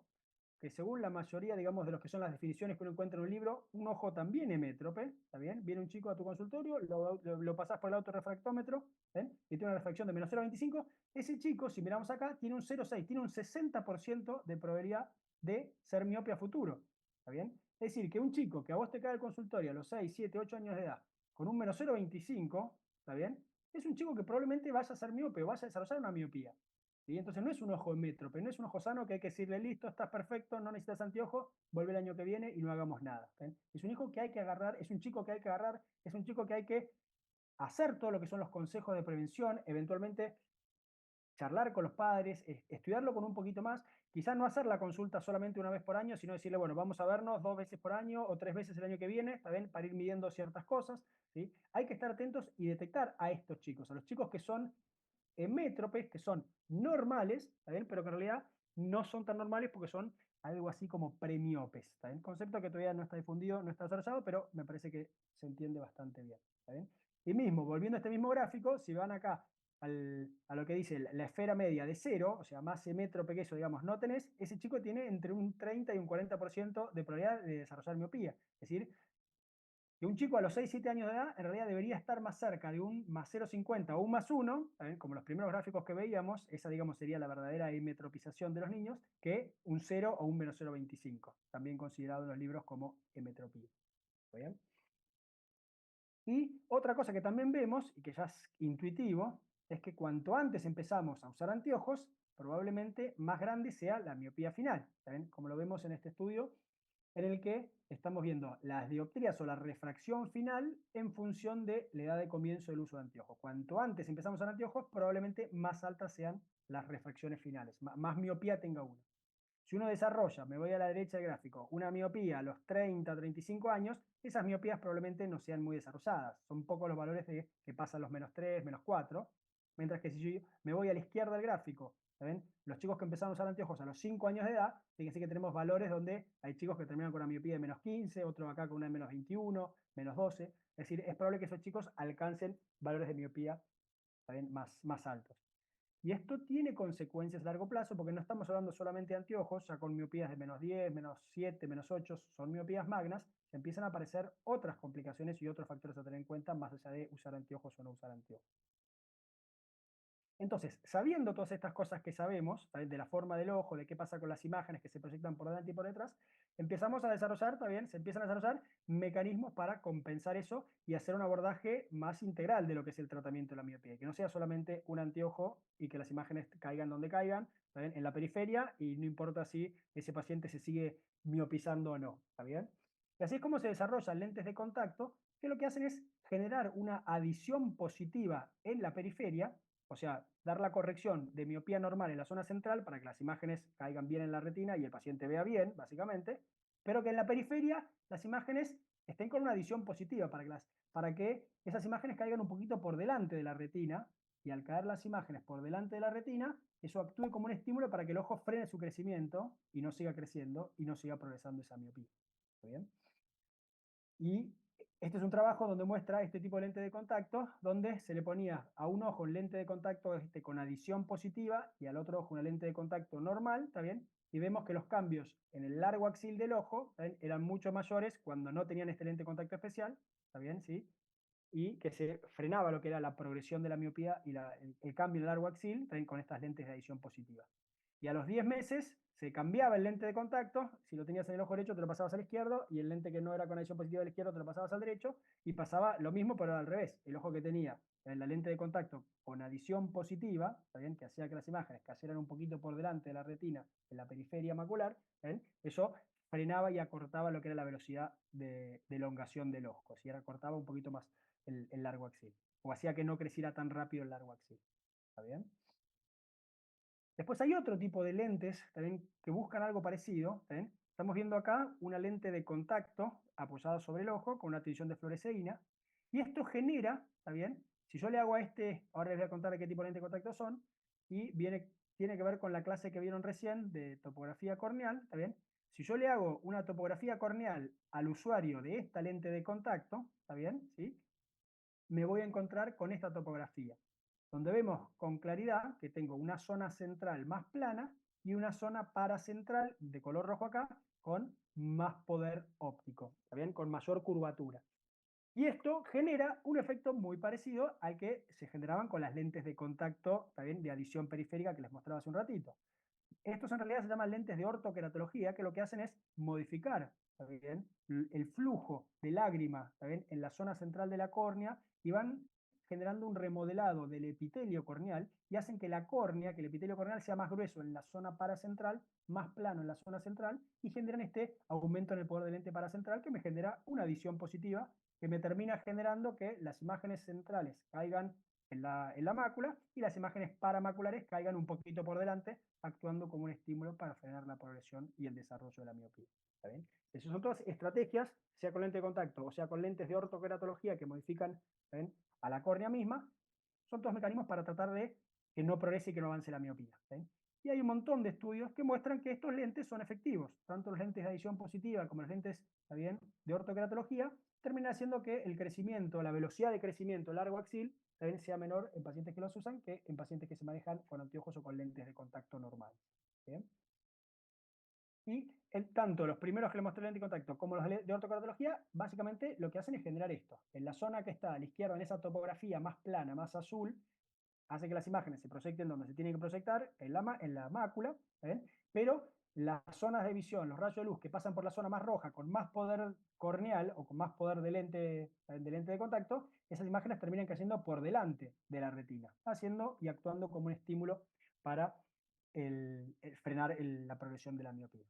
que según la mayoría, digamos, de los que son las definiciones que uno encuentra en un libro, un ojo también emétrope, ¿está bien? Viene un chico a tu consultorio, lo pasás por el autorrefractómetro, ¿ven? Y tiene una refracción de menos 0,25, ese chico, si miramos acá, tiene un 0,6, tiene un 60% de probabilidad de ser miope a futuro, ¿está bien? Es decir, que un chico que a vos te cae al consultorio a los 6, 7, 8 años de edad, con un menos 0,25, ¿está bien?, es un chico que probablemente vaya a ser miope o vaya a desarrollar una miopía. ¿Sí? Entonces no es un ojo emétrope, no es un ojo sano que hay que decirle, listo, estás perfecto, no necesitas anteojo, vuelve el año que viene y no hagamos nada. ¿Sí? Es un hijo que hay que agarrar, es un chico que hay que agarrar, es un chico que hay que hacer todo lo que son los consejos de prevención, eventualmente charlar con los padres, estudiarlo con un poquito más, quizás no hacer la consulta solamente una vez por año, sino decirle, bueno, vamos a vernos 2 veces por año o 3 veces el año que viene, ¿está bien?, para ir midiendo ciertas cosas, ¿sí? Hay que estar atentos y detectar a estos chicos, a los chicos que son emétropes, que son normales, ¿está bien?, pero que en realidad no son tan normales porque son algo así como premiopes, ¿está bien? Concepto que todavía no está difundido, no está desarrollado, pero me parece que se entiende bastante bien, ¿está bien? Y mismo, volviendo a este mismo gráfico, si van acá a lo que dice la esfera media de 0, o sea, más emétrope que eso, digamos, no tenés, ese chico tiene entre un 30 y un 40% de probabilidad de desarrollar miopía. Es decir, que un chico a los 6-7 años de edad en realidad debería estar más cerca de un más 0,50 o un más 1, como los primeros gráficos que veíamos, esa digamos sería la verdadera hemetropización de los niños, que un 0 o un menos 0,25, también considerado en los libros como hemetropía. ¿Bien? Y otra cosa que también vemos, y que ya es intuitivo, es que cuanto antes empezamos a usar anteojos, probablemente más grande sea la miopía final. ¿Saben? Como lo vemos en este estudio, en el que estamos viendo las dioptrías o la refracción final en función de la edad de comienzo del uso de anteojos. Cuanto antes empezamos a usar anteojos, probablemente más altas sean las refracciones finales, más miopía tenga uno. Si uno desarrolla, me voy a la derecha del gráfico, una miopía a los 30 o 35 años, esas miopías probablemente no sean muy desarrolladas. Son pocos los valores que pasan los menos 3, menos 4. Mientras que si yo me voy a la izquierda del gráfico, ¿saben? Los chicos que empezaron a usar anteojos a los 5 años de edad, fíjense que tenemos valores donde hay chicos que terminan con una miopía de menos 15, otros acá con una de menos 21, menos 12. Es decir, es probable que esos chicos alcancen valores de miopía, ¿saben? Más altos. Y esto tiene consecuencias a largo plazo porque no estamos hablando solamente de anteojos, ya con miopías de menos 10, menos 7, menos 8, son miopías magnas, empiezan a aparecer otras complicaciones y otros factores a tener en cuenta más allá de usar anteojos o no usar anteojos. Entonces, sabiendo todas estas cosas que sabemos, ¿saben? De la forma del ojo, de qué pasa con las imágenes que se proyectan por delante y por detrás, empezamos a desarrollar, también se empiezan a desarrollar mecanismos para compensar eso y hacer un abordaje más integral de lo que es el tratamiento de la miopía, que no sea solamente un anteojo y que las imágenes caigan donde caigan, ¿saben? En la periferia, y no importa si ese paciente se sigue miopizando o no, ¿está bien? Y así es como se desarrollan lentes de contacto, que lo que hacen es generar una adición positiva en la periferia, o sea, dar la corrección de miopía normal en la zona central para que las imágenes caigan bien en la retina y el paciente vea bien, básicamente, pero que en la periferia las imágenes estén con una adición positiva para que esas imágenes caigan un poquito por delante de la retina, y al caer las imágenes por delante de la retina, eso actúe como un estímulo para que el ojo frene su crecimiento y no siga creciendo y no siga progresando esa miopía. ¿Está bien? Y este es un trabajo donde muestra este tipo de lente de contacto, donde se le ponía a un ojo un lente de contacto con adición positiva y al otro ojo una lente de contacto normal, ¿está bien? Y vemos que los cambios en el largo axil del ojo, ¿está bien?, eran mucho mayores cuando no tenían este lente de contacto especial, ¿está bien? ¿Sí? Y que se frenaba lo que era la progresión de la miopía y el cambio en el largo axil, ¿está bien?, con estas lentes de adición positiva. Y a los 10 meses se cambiaba el lente de contacto, si lo tenías en el ojo derecho te lo pasabas al izquierdo, y el lente que no era con adición positiva del izquierdo te lo pasabas al derecho, y pasaba lo mismo pero al revés. El ojo que tenía la lente de contacto con adición positiva, ¿está bien?, que hacía que las imágenes cayeran un poquito por delante de la retina, en la periferia macular, ¿bien?, eso frenaba y acortaba lo que era la velocidad de elongación del ojo, si era acortaba un poquito más el largo axil, o hacía que no creciera tan rápido el largo axil. ¿Está bien? Después hay otro tipo de lentes también que buscan algo parecido. ¿Ven? Estamos viendo acá una lente de contacto apoyada sobre el ojo con una tinción de fluoresceína. Y esto genera, ¿está bien? Si yo le hago a este, ahora les voy a contar de qué tipo de lente de contacto son, y tiene que ver con la clase que vieron recién de topografía corneal, ¿está bien? Si yo le hago una topografía corneal al usuario de esta lente de contacto, ¿está bien? ¿Sí? Me voy a encontrar con esta topografía, donde vemos con claridad que tengo una zona central más plana y una zona paracentral de color rojo acá con más poder óptico, ¿está bien?, con mayor curvatura. Y esto genera un efecto muy parecido al que se generaban con las lentes de contacto, ¿está bien?, de adición periférica que les mostraba hace un ratito. Estos en realidad se llaman lentes de ortoqueratología, que lo que hacen es modificar, ¿está bien?, el flujo de lágrima, ¿está bien?, en la zona central de la córnea, y van generando un remodelado del epitelio corneal y hacen que la córnea, que el epitelio corneal sea más grueso en la zona paracentral, más plano en la zona central, y generan este aumento en el poder del lente paracentral que me genera una adición positiva que me termina generando que las imágenes centrales caigan en la mácula y las imágenes paramaculares caigan un poquito por delante, actuando como un estímulo para frenar la progresión y el desarrollo de la miopía. ¿Está bien? Esas son todas estrategias, sea con lente de contacto o sea con lentes de ortoqueratología que modifican, ¿bien?, a la córnea misma. Son todos mecanismos para tratar de que no progrese y que no avance la miopía. ¿Bien? Y hay un montón de estudios que muestran que estos lentes son efectivos, tanto los lentes de adición positiva como los lentes, ¿está bien?, de ortoqueratología, termina haciendo que el crecimiento, la velocidad de crecimiento largo axil, también sea menor en pacientes que los usan que en pacientes que se manejan con anteojos o con lentes de contacto normal. ¿Bien? Y tanto los primeros que le mostré el lente de contacto como los de ortocardiología, básicamente lo que hacen es generar esto. En la zona que está a la izquierda, en esa topografía más plana, más azul, hace que las imágenes se proyecten donde se tienen que proyectar, en la mácula, ¿ven? Pero las zonas de visión, los rayos de luz que pasan por la zona más roja con más poder corneal o con más poder de lente de contacto, esas imágenes terminan cayendo por delante de la retina, haciendo y actuando como un estímulo para frenar la progresión de la miopía.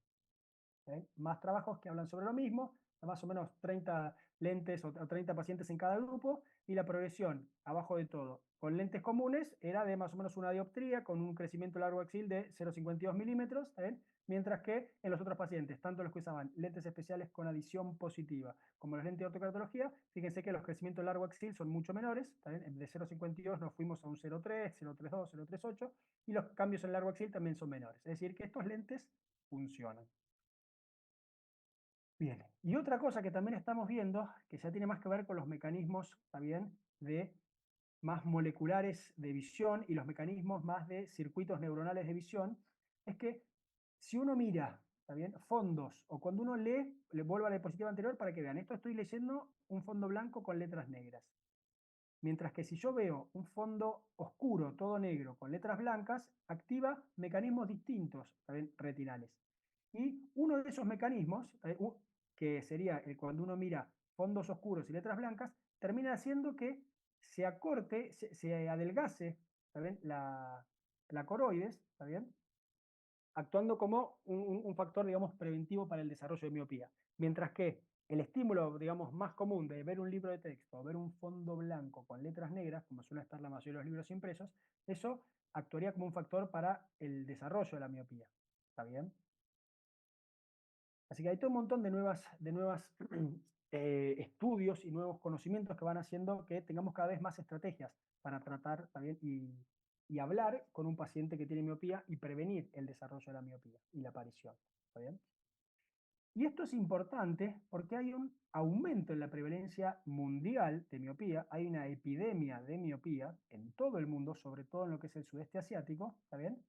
¿Ven? Más trabajos que hablan sobre lo mismo, más o menos 30 lentes o 30 pacientes en cada grupo, y la progresión, abajo de todo, con lentes comunes, era de más o menos una dioptría, con un crecimiento largo axil de 0,52 milímetros, ¿ven? Mientras que en los otros pacientes, tanto los que usaban lentes especiales con adición positiva como los lentes de ortocardiología, fíjense que los crecimientos largo axil son mucho menores, ¿ven? De 0,52 nos fuimos a un 0,3, 0,32, 0,38, y los cambios en largo axil también son menores. Es decir, que estos lentes funcionan. Bien, y otra cosa que también estamos viendo, que ya tiene más que ver con los mecanismos también de más moleculares de visión y los mecanismos más de circuitos neuronales de visión, es que si uno mira, ¿está bien?, fondos, o cuando uno lee, le vuelvo a la diapositiva anterior para que vean, esto estoy leyendo un fondo blanco con letras negras. Mientras que si yo veo un fondo oscuro, todo negro, con letras blancas, activa mecanismos distintos, ¿saben?, retinales. Y uno de esos mecanismos, que sería cuando uno mira fondos oscuros y letras blancas, termina haciendo que se acorte, se adelgace, ¿saben?, la coroides, ¿está bien?, actuando como un factor, digamos, preventivo para el desarrollo de miopía. Mientras que el estímulo, digamos, más común de ver un libro de texto o ver un fondo blanco con letras negras, como suele estar la mayoría de los libros impresos, eso actuaría como un factor para el desarrollo de la miopía. ¿Está bien? Así que hay todo un montón de nuevas estudios y nuevos conocimientos que van haciendo que tengamos cada vez más estrategias para tratar también y hablar con un paciente que tiene miopía y prevenir el desarrollo de la miopía y la aparición. ¿Está bien? Y esto es importante porque hay un aumento en la prevalencia mundial de miopía, hay una epidemia de miopía en todo el mundo, sobre todo en lo que es el sudeste asiático, ¿está bien?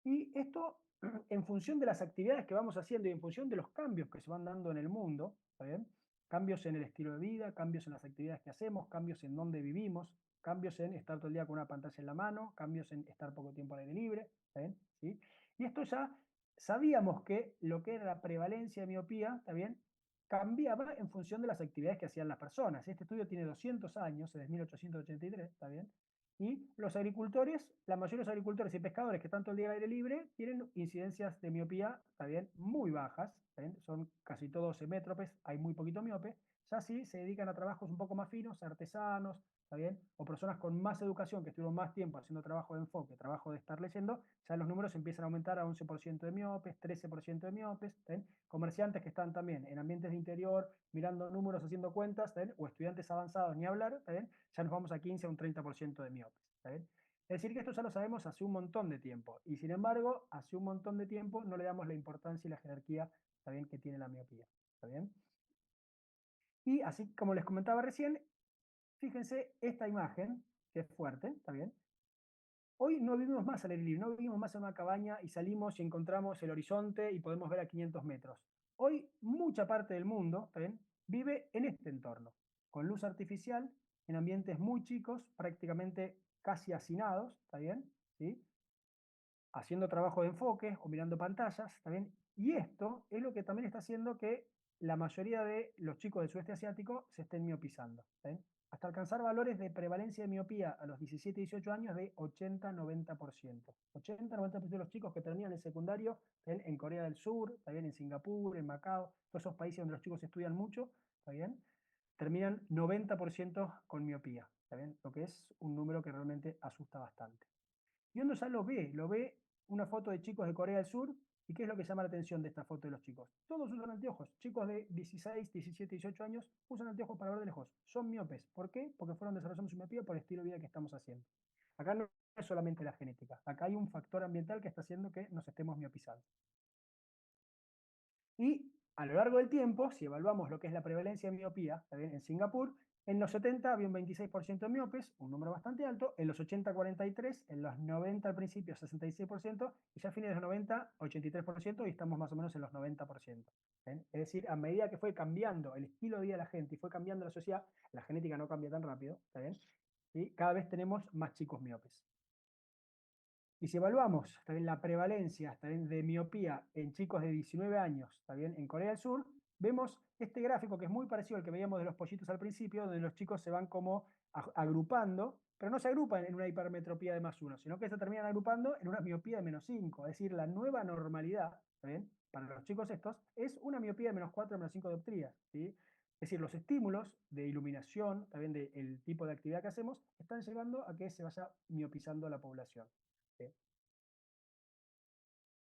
Y esto, en función de las actividades que vamos haciendo y en función de los cambios que se van dando en el mundo, ¿está bien?, cambios en el estilo de vida, cambios en las actividades que hacemos, cambios en dónde vivimos, cambios en estar todo el día con una pantalla en la mano, cambios en estar poco tiempo al aire libre, ¿está bien? ¿Sí? Y esto ya sabíamos que lo que era la prevalencia de miopía, ¿está bien?, cambiaba en función de las actividades que hacían las personas. Este estudio tiene 200 años, desde 1883, ¿está bien? Y los agricultores, la mayoría de los agricultores y pescadores que están todo el día al aire libre, tienen incidencias de miopía, ¿está bien?, muy bajas, ¿está bien?, son casi todos hemétropes, hay muy poquito miope. Ya sí se dedican a trabajos un poco más finos, artesanos, ¿está bien?, o personas con más educación que estuvieron más tiempo haciendo trabajo de enfoque, trabajo de estar leyendo, ya los números empiezan a aumentar a 11% de miopes, 13% de miopes, ¿está bien?, comerciantes que están también en ambientes de interior, mirando números, haciendo cuentas, ¿está bien?, o estudiantes avanzados, ni hablar, ¿está bien?, ya nos vamos a 15 a un 30% de miopes. ¿Está bien? Es decir, que esto ya lo sabemos hace un montón de tiempo. Y sin embargo, hace un montón de tiempo no le damos la importancia y la jerarquía, ¿está bien?, que tiene la miopía. ¿Está bien? Y así como les comentaba recién, fíjense esta imagen, que es fuerte, ¿está bien? Hoy no vivimos más al aire libre, no vivimos más en una cabaña y salimos y encontramos el horizonte y podemos ver a 500 metros. Hoy mucha parte del mundo, ¿está bien?, vive en este entorno, con luz artificial, en ambientes muy chicos, prácticamente casi hacinados, ¿está bien?, ¿sí?, haciendo trabajo de enfoque o mirando pantallas, ¿está bien? Y esto es lo que también está haciendo que la mayoría de los chicos del sudeste asiático se estén miopizando, ¿está bien?, hasta alcanzar valores de prevalencia de miopía a los 17 y 18 años de 80-90%. 80-90% de los chicos que terminan el secundario en Corea del Sur, ¿está bien?, en Singapur, en Macao, todos esos países donde los chicos estudian mucho, ¿está bien?, terminan 90% con miopía, ¿está bien?, lo que es un número que realmente asusta bastante. Y uno ya lo ve una foto de chicos de Corea del Sur, ¿y qué es lo que llama la atención de esta foto de los chicos? Todos usan anteojos. Chicos de 16, 17, 18 años usan anteojos para ver de lejos. Son miopes. ¿Por qué? Porque fueron desarrollando su miopía por el estilo de vida que estamos haciendo. Acá no es solamente la genética. Acá hay un factor ambiental que está haciendo que nos estemos miopizando. Y a lo largo del tiempo, si evaluamos lo que es la prevalencia de miopía, ¿está bien?, en Singapur, En los 70 había un 26% de miopes, un número bastante alto. En los 80, 43%, en los 90 al principio 66%, y ya a fines de los 90, 83%, y estamos más o menos en los 90%. ¿Ven? Es decir, a medida que fue cambiando el estilo de vida de la gente y fue cambiando la sociedad, la genética no cambia tan rápido, ¿está bien? Y cada vez tenemos más chicos miopes. Y si evaluamos también la prevalencia también de miopía en chicos de 19 años, también en Corea del Sur, vemos este gráfico que es muy parecido al que veíamos de los pollitos al principio, donde los chicos se van como agrupando, pero no se agrupan en una hipermetropía de +1, sino que se terminan agrupando en una miopía de -5. Es decir, la nueva normalidad, ¿bien?, para los chicos estos, es una miopía de -4, -5 dioptrías, ¿sí? Es decir, los estímulos de iluminación, también del tipo de actividad que hacemos, están llevando a que se vaya miopizando la población. ¿Sí?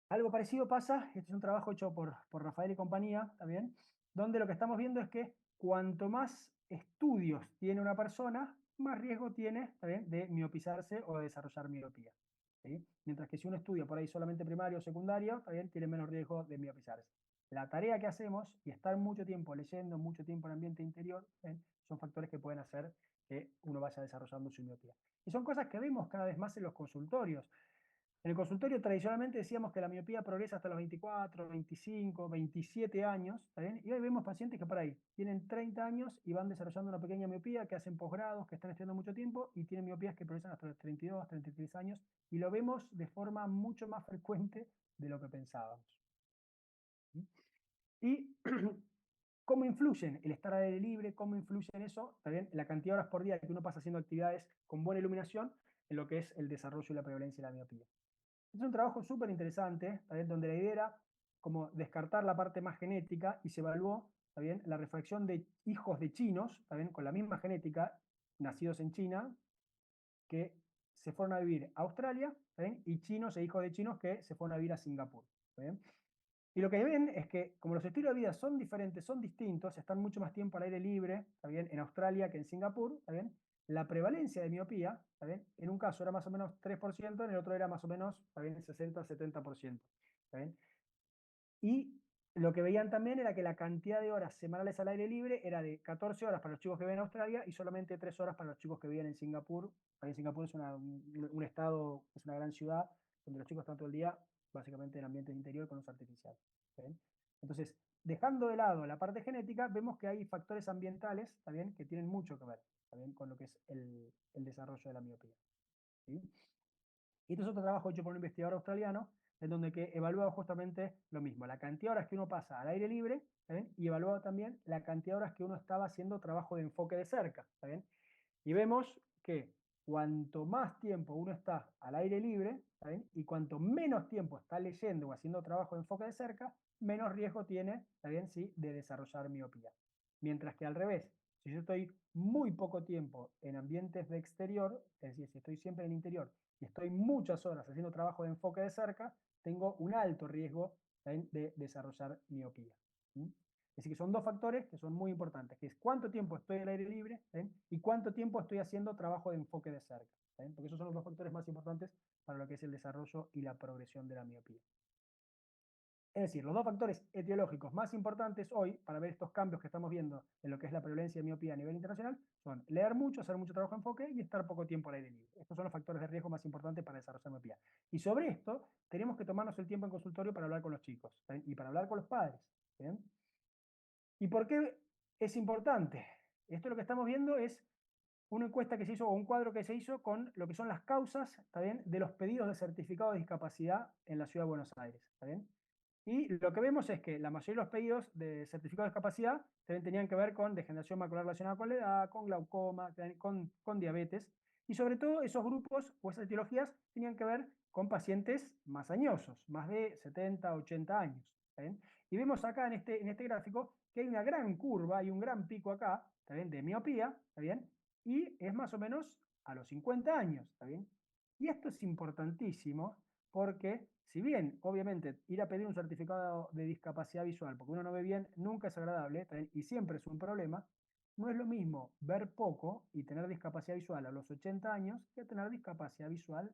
Algo parecido pasa, este es un trabajo hecho por Rafael y compañía también, donde lo que estamos viendo es que cuanto más estudios tiene una persona, más riesgo tiene también de miopizarse o de desarrollar miopía. ¿Sí? Mientras que si un estudio por ahí solamente primario o secundario, también tiene menos riesgo de miopizarse. La tarea que hacemos y estar mucho tiempo leyendo, mucho tiempo en ambiente interior, son factores que pueden hacer que uno vaya desarrollando su miopía. Y son cosas que vemos cada vez más en los consultorios. En el consultorio tradicionalmente decíamos que la miopía progresa hasta los 24, 25, 27 años, ¿está bien? Y hoy vemos pacientes que por ahí tienen 30 años y van desarrollando una pequeña miopía, que hacen posgrados, que están estudiando mucho tiempo y tienen miopías que progresan hasta los 32, 33 años, y lo vemos de forma mucho más frecuente de lo que pensábamos. Y ¿cómo influyen el estar al aire libre? ¿Cómo influye en eso? También la cantidad de horas por día que uno pasa haciendo actividades con buena iluminación en lo que es el desarrollo y la prevalencia de la miopía. Es un trabajo súper interesante, donde la idea era como descartar la parte más genética y se evaluó también la refracción de hijos de chinos, también con la misma genética, nacidos en China, que se fueron a vivir a Australia, y chinos e hijos de chinos que se fueron a vivir a Singapur. Y lo que ven es que, como los estilos de vida son diferentes, son distintos, están mucho más tiempo al aire libre, en Australia que en Singapur, la prevalencia de miopía, en un caso era más o menos 3%, en el otro era más o menos 60-70%. Y lo que veían también era que la cantidad de horas semanales al aire libre era de 14 horas para los chicos que viven en Australia y solamente 3 horas para los chicos que viven en Singapur. En Singapur es un estado, es una gran ciudad, donde los chicos están todo el día básicamente en ambiente interior con luz artificial. ¿Bien? Entonces, dejando de lado la parte genética, vemos que hay factores ambientales también que tienen mucho que ver también con lo que es el desarrollo de la miopía. ¿Sí? Y este es otro trabajo hecho por un investigador australiano, en donde que evalúa justamente lo mismo, la cantidad de horas que uno pasa al aire libre, ¿está bien? Y evalúa también la cantidad de horas que uno estaba haciendo trabajo de enfoque de cerca, ¿está bien? Y vemos que cuanto más tiempo uno está al aire libre, ¿está bien?, y cuanto menos tiempo está leyendo o haciendo trabajo de enfoque de cerca, menos riesgo tiene, ¿está bien?, sí, de desarrollar miopía. Mientras que al revés, si yo estoy muy poco tiempo en ambientes de exterior, es decir, si estoy siempre en el interior y estoy muchas horas haciendo trabajo de enfoque de cerca, tengo un alto riesgo de desarrollar miopía. ¿Sí? Así que son dos factores que son muy importantes, que es cuánto tiempo estoy al aire libre, y cuánto tiempo estoy haciendo trabajo de enfoque de cerca, porque esos son los dos factores más importantes para lo que es el desarrollo y la progresión de la miopía. Es decir, los dos factores etiológicos más importantes hoy para ver estos cambios que estamos viendo en lo que es la prevalencia de miopía a nivel internacional son leer mucho, hacer mucho trabajo de enfoque y estar poco tiempo al aire libre. Estos son los factores de riesgo más importantes para desarrollar miopía. Y sobre esto tenemos que tomarnos el tiempo en consultorio para hablar con los chicos, y para hablar con los padres. ¿Bien? ¿Y por qué es importante? Esto lo que estamos viendo es una encuesta que se hizo, o un cuadro que se hizo con lo que son las causas, ¿está bien?, de los pedidos de certificado de discapacidad en la ciudad de Buenos Aires. ¿Está bien? Y lo que vemos es que la mayoría de los pedidos de certificado de discapacidad también tenían que ver con degeneración macular relacionada con la edad, con glaucoma, con diabetes, y sobre todo esos grupos o esas etiologías tenían que ver con pacientes más añosos, más de 70, 80 años. ¿Está bien? Y vemos acá en este gráfico que hay una gran curva, hay un gran pico acá, ¿está bien?, de miopía, ¿está bien?, y es más o menos a los 50 años, ¿está bien? Y esto es importantísimo porque, si bien, obviamente, ir a pedir un certificado de discapacidad visual, porque uno no ve bien, nunca es agradable, ¿está bien?, y siempre es un problema, no es lo mismo ver poco y tener discapacidad visual a los 80 años que tener discapacidad visual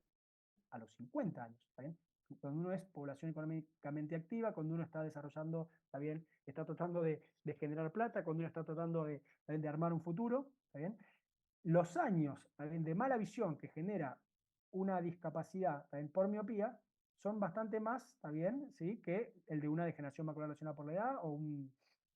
a los 50 años, ¿está bien? Cuando uno es población económicamente activa, cuando uno está desarrollando, está bien, está tratando de generar plata, cuando uno está tratando de armar un futuro, ¿está bien? Los años, ¿está bien?, de mala visión que genera una discapacidad, ¿está bien?, por miopía, son bastante más, ¿está bien?, ¿sí?, que el de una degeneración macular relacionada por la edad o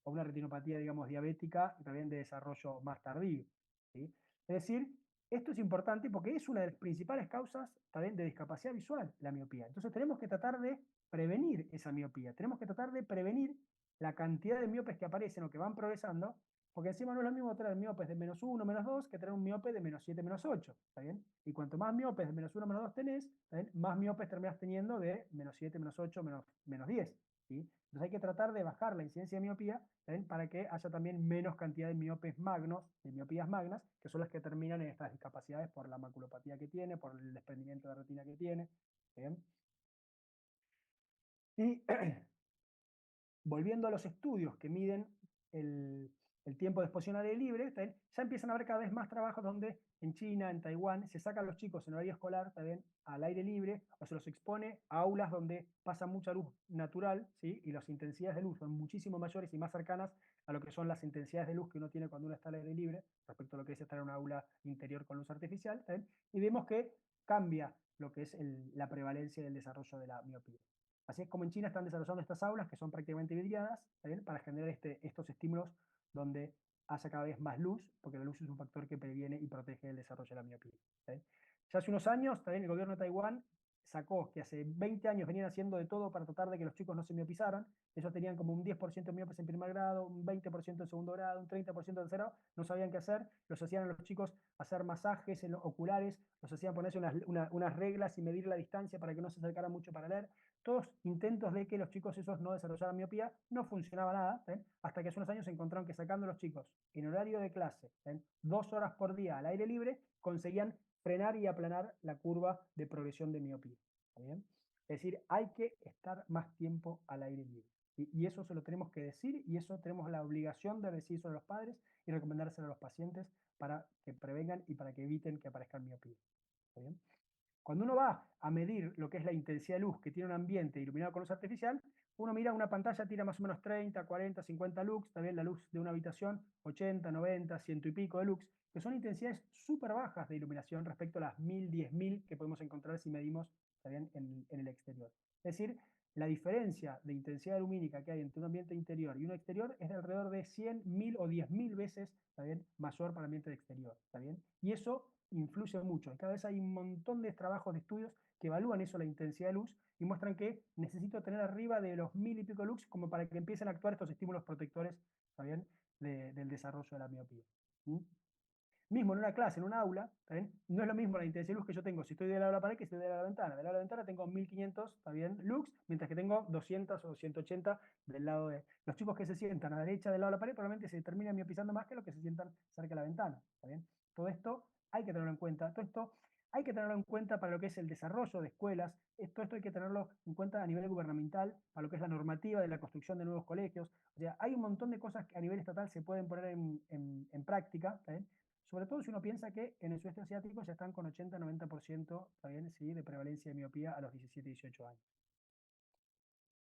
una retinopatía, digamos, diabética, también de desarrollo más tardío, ¿sí? Es decir, esto es importante porque es una de las principales causas también de discapacidad visual, la miopía. Entonces tenemos que tratar de prevenir esa miopía, tenemos que tratar de prevenir la cantidad de miopes que aparecen o que van progresando, porque encima no es lo mismo tener miopes de -1, -2, que tener un miope de -7, -8, ¿está bien? Y cuanto más miopes de -1, -2 tenés, ¿está bien?, más miopes terminás teniendo de -7, -8, -10, ¿sí? Entonces hay que tratar de bajar la incidencia de miopía, ¿está bien?, para que haya también menos cantidad de miopes magnos, de miopías magnas, que son las que terminan en estas discapacidades por la maculopatía que tiene, por el desprendimiento de retina que tiene, ¿está bien? Y volviendo a los estudios que miden el tiempo de exposición al aire libre, ¿también? Ya empiezan a haber cada vez más trabajos donde en China, en Taiwán, se sacan los chicos en horario escolar también al aire libre o se los expone a aulas donde pasa mucha luz natural, ¿sí?, y las intensidades de luz son muchísimo mayores y más cercanas a lo que son las intensidades de luz que uno tiene cuando uno está al aire libre, respecto a lo que es estar en una aula interior con luz artificial, ¿también? Y vemos que cambia lo que es la prevalencia del desarrollo de la miopía. Así es como en China están desarrollando estas aulas que son prácticamente vidriadas, ¿está bien?, para generar estos estímulos donde haya cada vez más luz, porque la luz es un factor que previene y protege el desarrollo de la miopía, ¿está bien? Ya hace unos años, también el gobierno de Taiwán sacó que hace 20 años venían haciendo de todo para tratar de que los chicos no se miopizaran. Ellos tenían como un 10% de miopes en primer grado, un 20% en segundo grado, un 30% en tercero, no sabían qué hacer, los hacían a los chicos hacer masajes en los oculares, los hacían ponerse unas reglas y medir la distancia para que no se acercaran mucho para leer. Todos intentos de que los chicos esos no desarrollaran miopía, no funcionaba nada, ¿ven?, hasta que hace unos años se encontraron que sacando a los chicos en horario de clase, ¿ven?, 2 horas por día al aire libre, conseguían frenar y aplanar la curva de progresión de miopía, ¿está bien? Es decir, hay que estar más tiempo al aire libre. Y eso se lo tenemos que decir y eso tenemos la obligación de decir a los padres y recomendárselo a los pacientes para que prevengan y para que eviten que aparezcan miopías, ¿está bien? Cuando uno va a medir lo que es la intensidad de luz que tiene un ambiente iluminado con luz artificial, uno mira una pantalla, tira más o menos 30, 40, 50 lux, también la luz de una habitación, 80, 90, 100 y pico de lux, que son intensidades súper bajas de iluminación respecto a las 1000, 10.000 que podemos encontrar si medimos también en el exterior. Es decir, la diferencia de intensidad lumínica que hay entre un ambiente interior y un exterior es de alrededor de 100, 1000 o 10.000 veces, ¿está bien?, mayor para el ambiente exterior, ¿está bien? Y eso influye mucho. Cada vez hay un montón de trabajos, de estudios que evalúan eso, la intensidad de luz, y muestran que necesito tener arriba de los 1000 y pico lux como para que empiecen a actuar estos estímulos protectores, ¿está bien?, del desarrollo de la miopía. ¿Mm? Mismo en una clase, en un aula, ¿está bien?, no es lo mismo la intensidad de luz que yo tengo si estoy del lado de la pared que si estoy del lado de la ventana. Del lado de la ventana tengo 1500, ¿está bien?, lux, mientras que tengo 200 o 180 del lado de... Los chicos que se sientan a la derecha del lado de la pared probablemente se terminan miopizando más que los que se sientan cerca de la ventana, ¿está bien? Todo esto hay que tenerlo en cuenta. Todo esto hay que tenerlo en cuenta para lo que es el desarrollo de escuelas. Esto hay que tenerlo en cuenta a nivel gubernamental, para lo que es la normativa de la construcción de nuevos colegios. O sea, hay un montón de cosas que a nivel estatal se pueden poner en práctica, ¿está bien?, sobre todo si uno piensa que en el sudeste asiático ya están con 80-90%, ¿está bien?, ¿sí?, de prevalencia de miopía a los 17-18 años.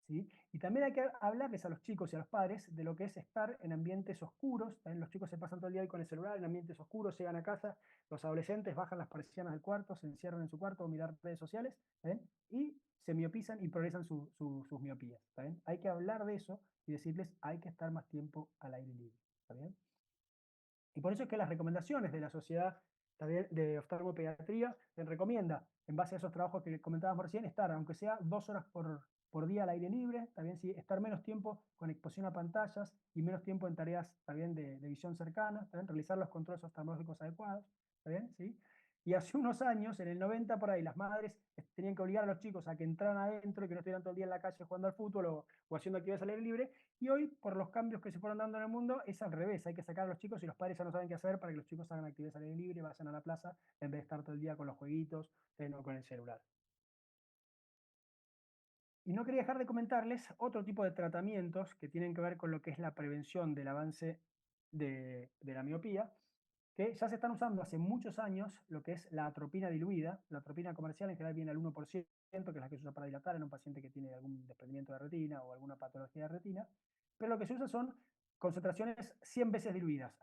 ¿Sí? Y también hay que hablarles a los chicos y a los padres de lo que es estar en ambientes oscuros. También los chicos se pasan todo el día ahí con el celular en ambientes oscuros, llegan a casa, los adolescentes bajan las persianas del cuarto, se encierran en su cuarto a mirar redes sociales, ¿está bien?, y se miopizan y progresan sus miopías, ¿está bien? Hay que hablar de eso y decirles hay que estar más tiempo al aire libre, ¿está bien? Y por eso es que las recomendaciones de la Sociedad de Oftalmopediatría les recomienda, en base a esos trabajos que comentábamos recién, estar, aunque sea 2 horas por día al aire libre, también sí, estar menos tiempo con exposición a pantallas y menos tiempo en tareas también de visión cercana, también realizar los controles oftalmológicos adecuados, ¿está bien? ¿Sí? Y hace unos años, en el 90 por ahí, las madres tenían que obligar a los chicos a que entraran adentro y que no estuvieran todo el día en la calle jugando al fútbol o haciendo actividades al aire libre. Y hoy, por los cambios que se fueron dando en el mundo, es al revés. Hay que sacar a los chicos y los padres ya no saben qué hacer para que los chicos hagan actividades al aire libre, vayan a la plaza, en vez de estar todo el día con los jueguitos o con el celular. Y no quería dejar de comentarles otro tipo de tratamientos que tienen que ver con lo que es la prevención del avance de la miopía, que ya se están usando hace muchos años lo que es la atropina diluida. La atropina comercial en general viene al 1%, que es la que se usa para dilatar en un paciente que tiene algún desprendimiento de retina o alguna patología de retina, pero lo que se usa son concentraciones 100 veces diluidas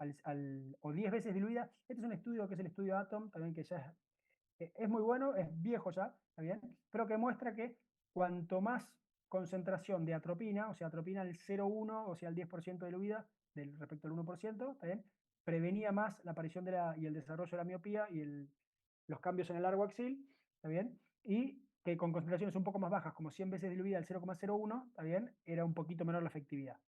o 10 veces diluidas. Este es un estudio que es el estudio ATOM, también que ya es muy bueno, es viejo ya, ¿está bien? Pero que muestra que cuanto más concentración de atropina, o sea, atropina al 0,1, o sea, el 10% diluida respecto al 1%, ¿está bien? Prevenía más la aparición y el desarrollo de la miopía y los cambios en el largo axil, ¿está bien? Y que con concentraciones un poco más bajas, como 100 veces diluida al 0,01, ¿está bien? Era un poquito menor la efectividad.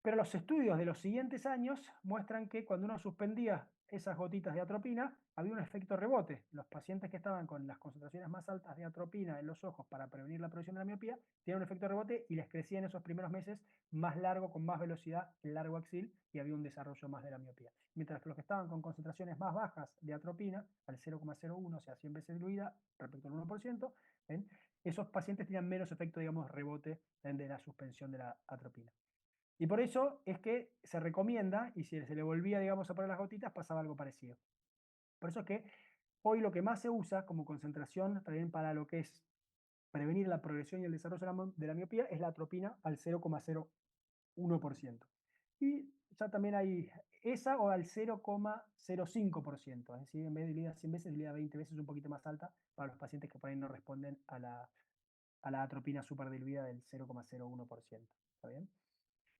Pero los estudios de los siguientes años muestran que cuando uno suspendía esas gotitas de atropina, había un efecto rebote. Los pacientes que estaban con las concentraciones más altas de atropina en los ojos para prevenir la progresión de la miopía, tenían un efecto rebote y les crecía en esos primeros meses más largo, con más velocidad, el largo axil, y había un desarrollo más de la miopía. Mientras que los que estaban con concentraciones más bajas de atropina, al 0,01, o sea, 100 veces diluida, respecto al 1%, ¿ven? Esos pacientes tenían menos efecto, digamos, rebote de la suspensión de la atropina. Y por eso es que se recomienda, y si se le volvía, digamos, a poner las gotitas, pasaba algo parecido. Por eso es que hoy lo que más se usa como concentración también para lo que es prevenir la progresión y el desarrollo de la miopía es la atropina al 0,01%. Y ya también hay esa o al 0,05%, es decir, en vez de diluida 100 veces, diluida 20 veces, un poquito más alta para los pacientes que por ahí no responden a la atropina superdiluida del 0,01%. ¿Está bien?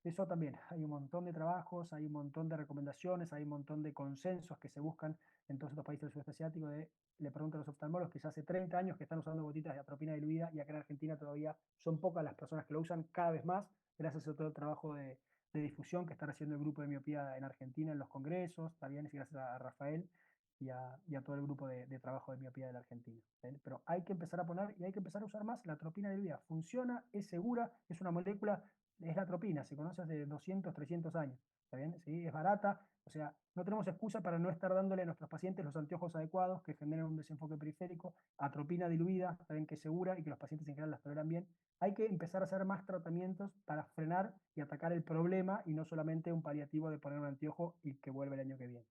Eso también, hay un montón de trabajos, hay un montón de recomendaciones, hay un montón de consensos que se buscan en todos estos países del sudeste asiático. Le pregunto a los oftalmólogos que ya hace 30 años que están usando gotitas de atropina diluida y acá en Argentina todavía son pocas las personas que lo usan, cada vez más, gracias a todo el trabajo de difusión que está haciendo el grupo de miopía en Argentina en los congresos, también es gracias a Rafael y a todo el grupo de trabajo de miopía de la Argentina. Pero hay que empezar a poner y hay que empezar a usar más la atropina diluida. Funciona, es segura, es una molécula, es la atropina, se conoce hace 200, 300 años, ¿está bien? ¿Sí? Es barata, o sea, no tenemos excusa para no estar dándole a nuestros pacientes los anteojos adecuados que generan un desenfoque periférico, atropina diluida, ¿está bien? Que es segura y que los pacientes en general las toleran bien. Hay que empezar a hacer más tratamientos para frenar y atacar el problema y no solamente un paliativo de poner un anteojo y que vuelve el año que viene.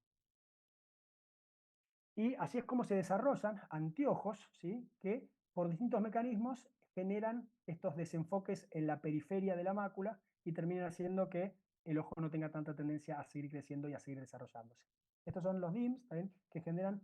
Y así es como se desarrollan anteojos, ¿sí? Que por distintos mecanismos generan estos desenfoques en la periferia de la mácula y terminan haciendo que el ojo no tenga tanta tendencia a seguir creciendo y a seguir desarrollándose. Estos son los DIMS, ¿saben? Que generan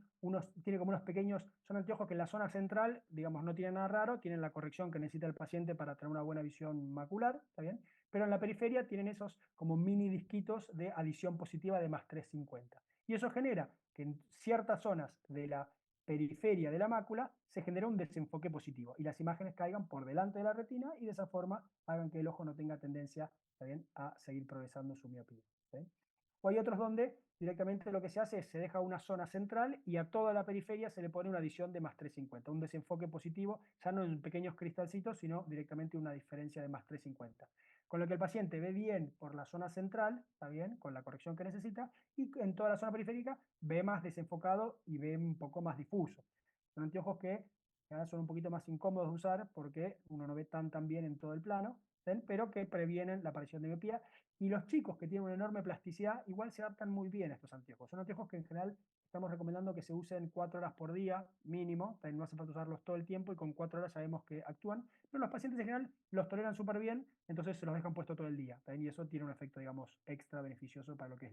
tienen como unos pequeños, son anteojos que en la zona central, digamos, no tienen nada raro, tienen la corrección que necesita el paciente para tener una buena visión macular, ¿está bien? Pero en la periferia tienen esos como mini disquitos de adición positiva de más 350. Y eso genera que en ciertas zonas de la periferia de la mácula se genera un desenfoque positivo y las imágenes caigan por delante de la retina y de esa forma hagan que el ojo no tenga tendencia, ¿está bien?, a seguir progresando su miopía. ¿Sí? O hay otros donde directamente lo que se hace es se deja una zona central y a toda la periferia se le pone una adición de más 350, un desenfoque positivo, ya no en pequeños cristalcitos, sino directamente una diferencia de más 350. Con lo que el paciente ve bien por la zona central, ¿está bien?, con la corrección que necesita, y en toda la zona periférica ve más desenfocado y ve un poco más difuso. Son anteojos que son un poquito más incómodos de usar porque uno no ve tan bien en todo el plano, ¿ven?, pero que previenen la aparición de miopía. Y los chicos que tienen una enorme plasticidad igual se adaptan muy bien a estos anteojos. Son anteojos que en general estamos recomendando que se usen 4 horas por día mínimo, no hace falta usarlos todo el tiempo y con 4 horas sabemos que actúan, pero los pacientes en general los toleran súper bien, entonces se los dejan puesto todo el día, y eso tiene un efecto, digamos, extra beneficioso para lo que es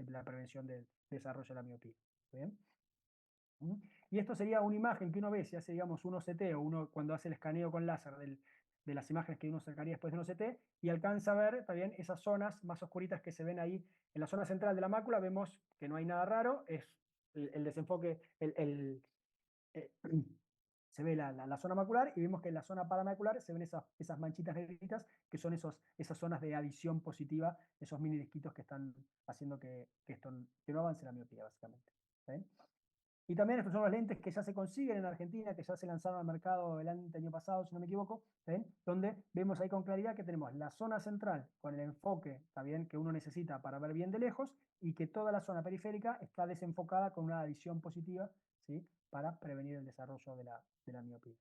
la prevención del desarrollo de la miopía. ¿Bien? Y esto sería una imagen que uno ve, si hace, digamos, un OCT o uno cuando hace el escaneo con láser de las imágenes que uno sacaría después de un OCT, y alcanza a ver también esas zonas más oscuritas que se ven ahí en la zona central de la mácula. Vemos que no hay nada raro, es el desenfoque, se ve la zona macular y vemos que en la zona paramacular se ven esas manchitas negritas que son esas zonas de adición positiva, esos mini disquitos que están haciendo que no avance la miopía, básicamente. ¿Ven? Y también estos son los lentes que ya se consiguen en Argentina, que ya se lanzaron al mercado el año pasado, si no me equivoco, ¿ven? Donde vemos ahí con claridad que tenemos la zona central con el enfoque, ¿está bien?, que uno necesita para ver bien de lejos, y que toda la zona periférica está desenfocada con una adición positiva, ¿sí?, para prevenir el desarrollo de la miopía.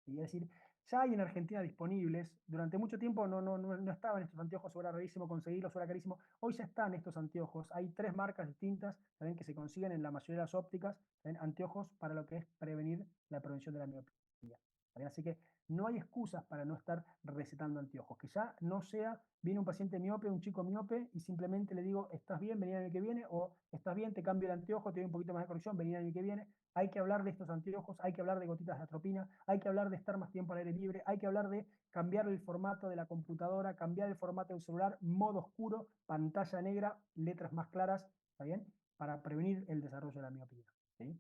Y es decir, ya hay en Argentina disponibles, durante mucho tiempo no estaban estos anteojos, era rarísimo conseguirlos, era carísimo. Hoy ya están estos anteojos, hay 3 marcas distintas también que se consiguen en la mayoría de las ópticas, anteojos para lo que es prevenir la prevención de la miopía. ¿Bien? Así que no hay excusas para no estar recetando anteojos. Que ya no sea, viene un paciente miope, un chico miope, y simplemente le digo, ¿estás bien? Vení el año que viene, o ¿estás bien? Te cambio el anteojo, te doy un poquito más de corrección, vení el año que viene. Hay que hablar de estos anteojos, hay que hablar de gotitas de atropina, hay que hablar de estar más tiempo al aire libre, hay que hablar de cambiar el formato de la computadora, cambiar el formato del celular, modo oscuro, pantalla negra, letras más claras, ¿está bien? Para prevenir el desarrollo de la miopía. ¿Sí?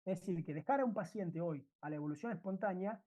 Es decir, que dejar a un paciente hoy a la evolución espontánea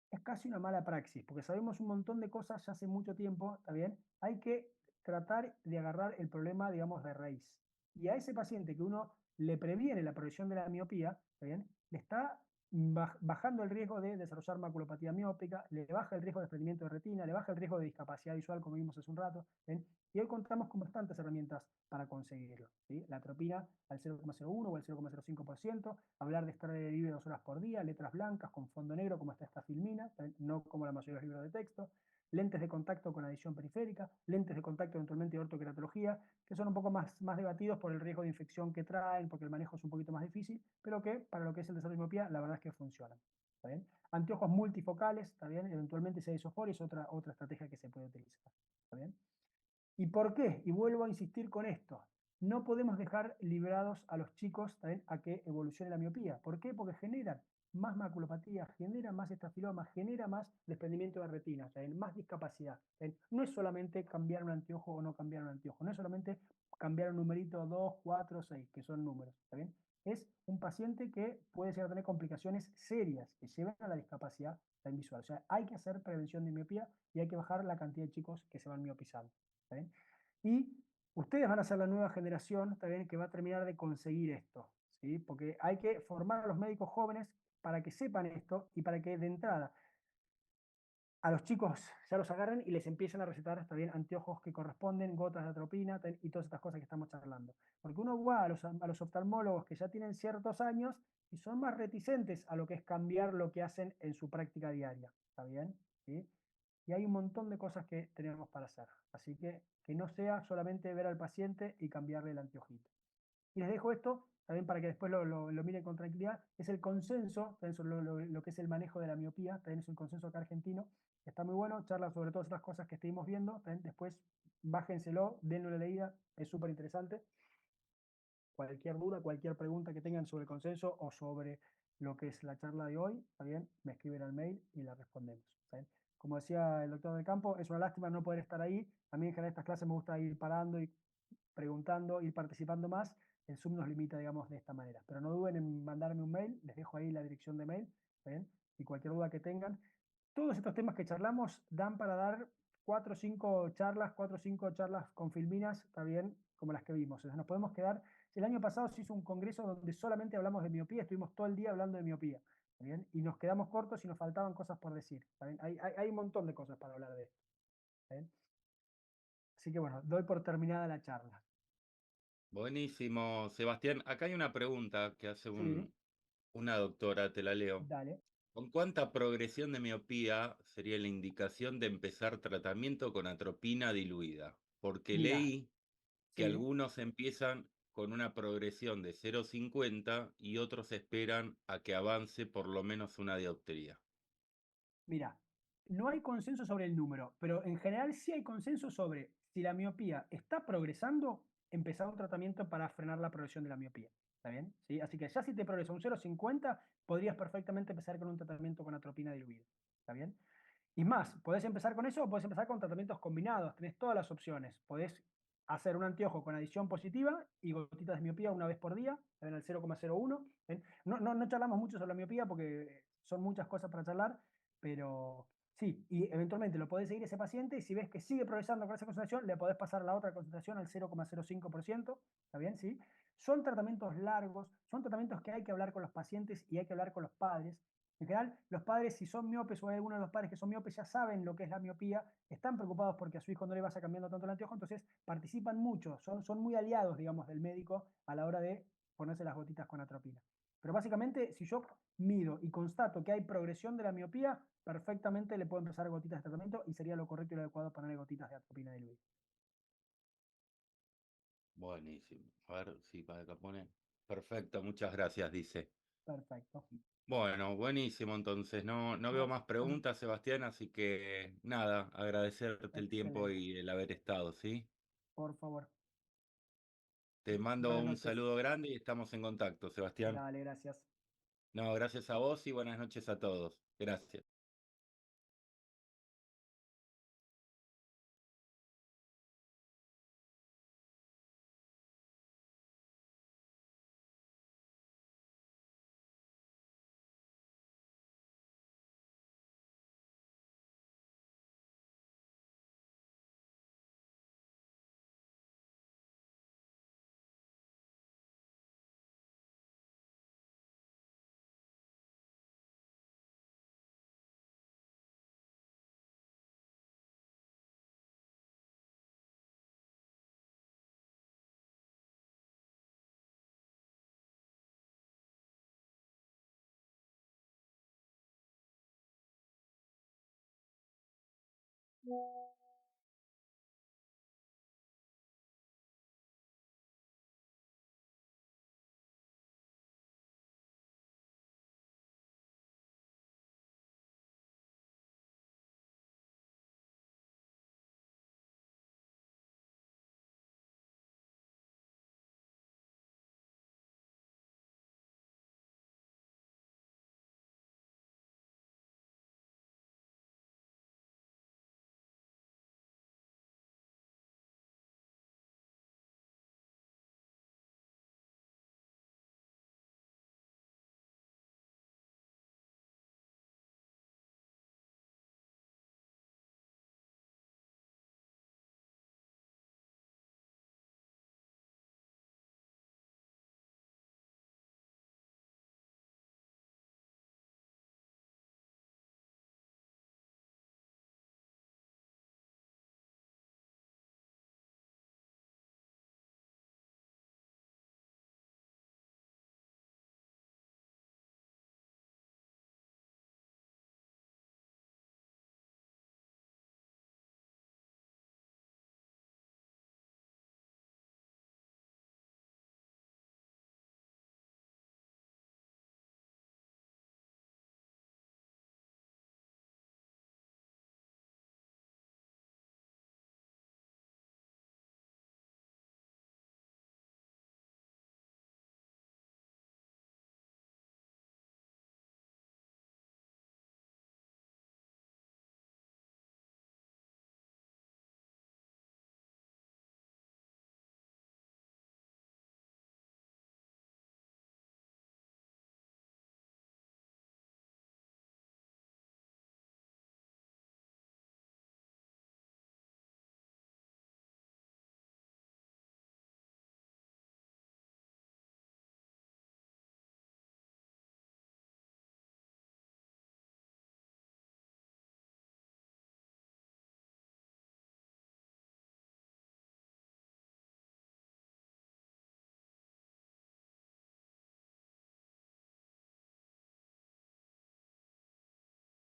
es casi una mala praxis, porque sabemos un montón de cosas ya hace mucho tiempo, ¿está bien? Hay que tratar de agarrar el problema, digamos, de raíz. Y a ese paciente que uno le previene la progresión de la miopía, ¿está bien? Le está bajando el riesgo de desarrollar maculopatía miópica, le baja el riesgo de desprendimiento de retina, le baja el riesgo de discapacidad visual, como vimos hace un rato, ¿bien? Y hoy contamos con bastantes herramientas para conseguirlo. ¿Sí? La atropina al 0,01 o al 0,05%, hablar de estar libre 2 horas por día, letras blancas con fondo negro como está esta filmina, no como la mayoría de los libros de texto, lentes de contacto con adición periférica, lentes de contacto eventualmente de ortoqueratología, que son un poco más debatidos por el riesgo de infección que traen, porque el manejo es un poquito más difícil, pero que para lo que es el desarrollo de miopía, la verdad es que funcionan. ¿Está bien? Anteojos multifocales, ¿está bien? Eventualmente si hay isofor es otra estrategia que se puede utilizar. ¿Está bien? ¿Y por qué? Y vuelvo a insistir con esto. No podemos dejar librados a los chicos ¿también? A que evolucione la miopía. ¿Por qué? Porque generan más maculopatía, genera más estafiloma, genera más desprendimiento de retina, ¿también? Más discapacidad. ¿también? No es solamente cambiar un anteojo o no cambiar un anteojo, no es solamente cambiar un numerito 2, 4, 6, que son números. ¿también? Es un paciente que puede llegar a tener complicaciones serias que lleven a la discapacidad visual. O sea, hay que hacer prevención de miopía y hay que bajar la cantidad de chicos que se van miopizando. ¿Está bien? Y ustedes van a ser la nueva generación, ¿está bien? Que va a terminar de conseguir esto, ¿sí? Porque hay que formar a los médicos jóvenes para que sepan esto y para que de entrada a los chicos ya los agarren y les empiecen a recetar, ¿está bien? Anteojos que corresponden, gotas de atropina y todas estas cosas que estamos charlando. Porque uno va a los oftalmólogos que ya tienen ciertos años y son más reticentes a lo que es cambiar lo que hacen en su práctica diaria, ¿está bien? ¿Sí? Y hay un montón de cosas que tenemos para hacer. Así que no sea solamente ver al paciente y cambiarle el anteojito. Y les dejo esto también para que después lo miren con tranquilidad. Es el consenso, sobre lo que es el manejo de la miopía, también es un consenso acá argentino. Está muy bueno, charla sobre todas estas cosas que estuvimos viendo. También después bájenselo, denle una leída, es súper interesante. Cualquier duda, cualquier pregunta que tengan sobre el consenso o sobre lo que es la charla de hoy, ¿está bien? Me escriben al mail y la respondemos. ¿Está bien? Como decía el doctor del campo, es una lástima no poder estar ahí. A mí en general estas clases me gusta ir parando y preguntando, ir participando más. El Zoom nos limita, digamos, de esta manera. Pero no duden en mandarme un mail, les dejo ahí la dirección de mail, ¿está bien? Y cualquier duda que tengan. Todos estos temas que charlamos dan para dar 4 o 5 charlas con filminas, está bien, como las que vimos. Entonces nos podemos quedar. El año pasado se hizo un congreso donde solamente hablamos de miopía, estuvimos todo el día hablando de miopía, ¿está bien? Y nos quedamos cortos y nos faltaban cosas por decir, ¿está bien? Hay un montón de cosas para hablar de esto, ¿está bien? Así que bueno, doy por terminada la charla. Buenísimo, Sebastián. Acá hay una pregunta que hace Sí, una doctora, te la leo. dale. ¿Con cuánta progresión de miopía sería la indicación de empezar tratamiento con atropina diluida? Porque Mira, leí que sí, algunos empiezan con una progresión de 0,50 y otros esperan a que avance por lo menos una dioptría. mira, no hay consenso sobre el número, pero en general sí hay consenso sobre si la miopía está progresando, empezar un tratamiento para frenar la progresión de la miopía. ¿Está bien? ¿Sí? Así que ya si te progresa un 0,50, podrías perfectamente empezar con un tratamiento con atropina diluida. ¿Está bien? Y más, podés empezar con eso o podés empezar con tratamientos combinados. Tenés todas las opciones. Podés hacer un anteojo con adición positiva y gotitas de miopía una vez por día, en el 0,01. No charlamos mucho sobre la miopía porque son muchas cosas para charlar, pero sí, y eventualmente lo podés seguir ese paciente y si ves que sigue progresando con esa concentración, le podés pasar a la otra concentración al 0,05%, ¿está bien? ¿Sí? Son tratamientos largos, son tratamientos que hay que hablar con los pacientes y hay que hablar con los padres. En general, los padres, si son miopes o hay algunos de los padres que son miopes, ya saben lo que es la miopía, están preocupados porque a su hijo no le vaya cambiando tanto el anteojo, entonces participan mucho, son muy aliados, digamos, del médico a la hora de ponerse las gotitas con atropina. Pero básicamente, si yo mido y constato que hay progresión de la miopía, perfectamente le puedo empezar gotitas de tratamiento y sería lo correcto y lo adecuado ponerle gotitas de atropina diluida. Buenísimo. A ver si para acá pone. Perfecto, muchas gracias, dice. Perfecto. Bueno, buenísimo entonces. No veo No, más preguntas, Sebastián, así que nada, agradecerte el tiempo excelente. y el haber estado, ¿sí? Por favor. Te mando Buenas un noches. saludo grande y estamos en contacto, Sebastián. Dale, gracias. No, gracias a vos y buenas noches a todos. Gracias.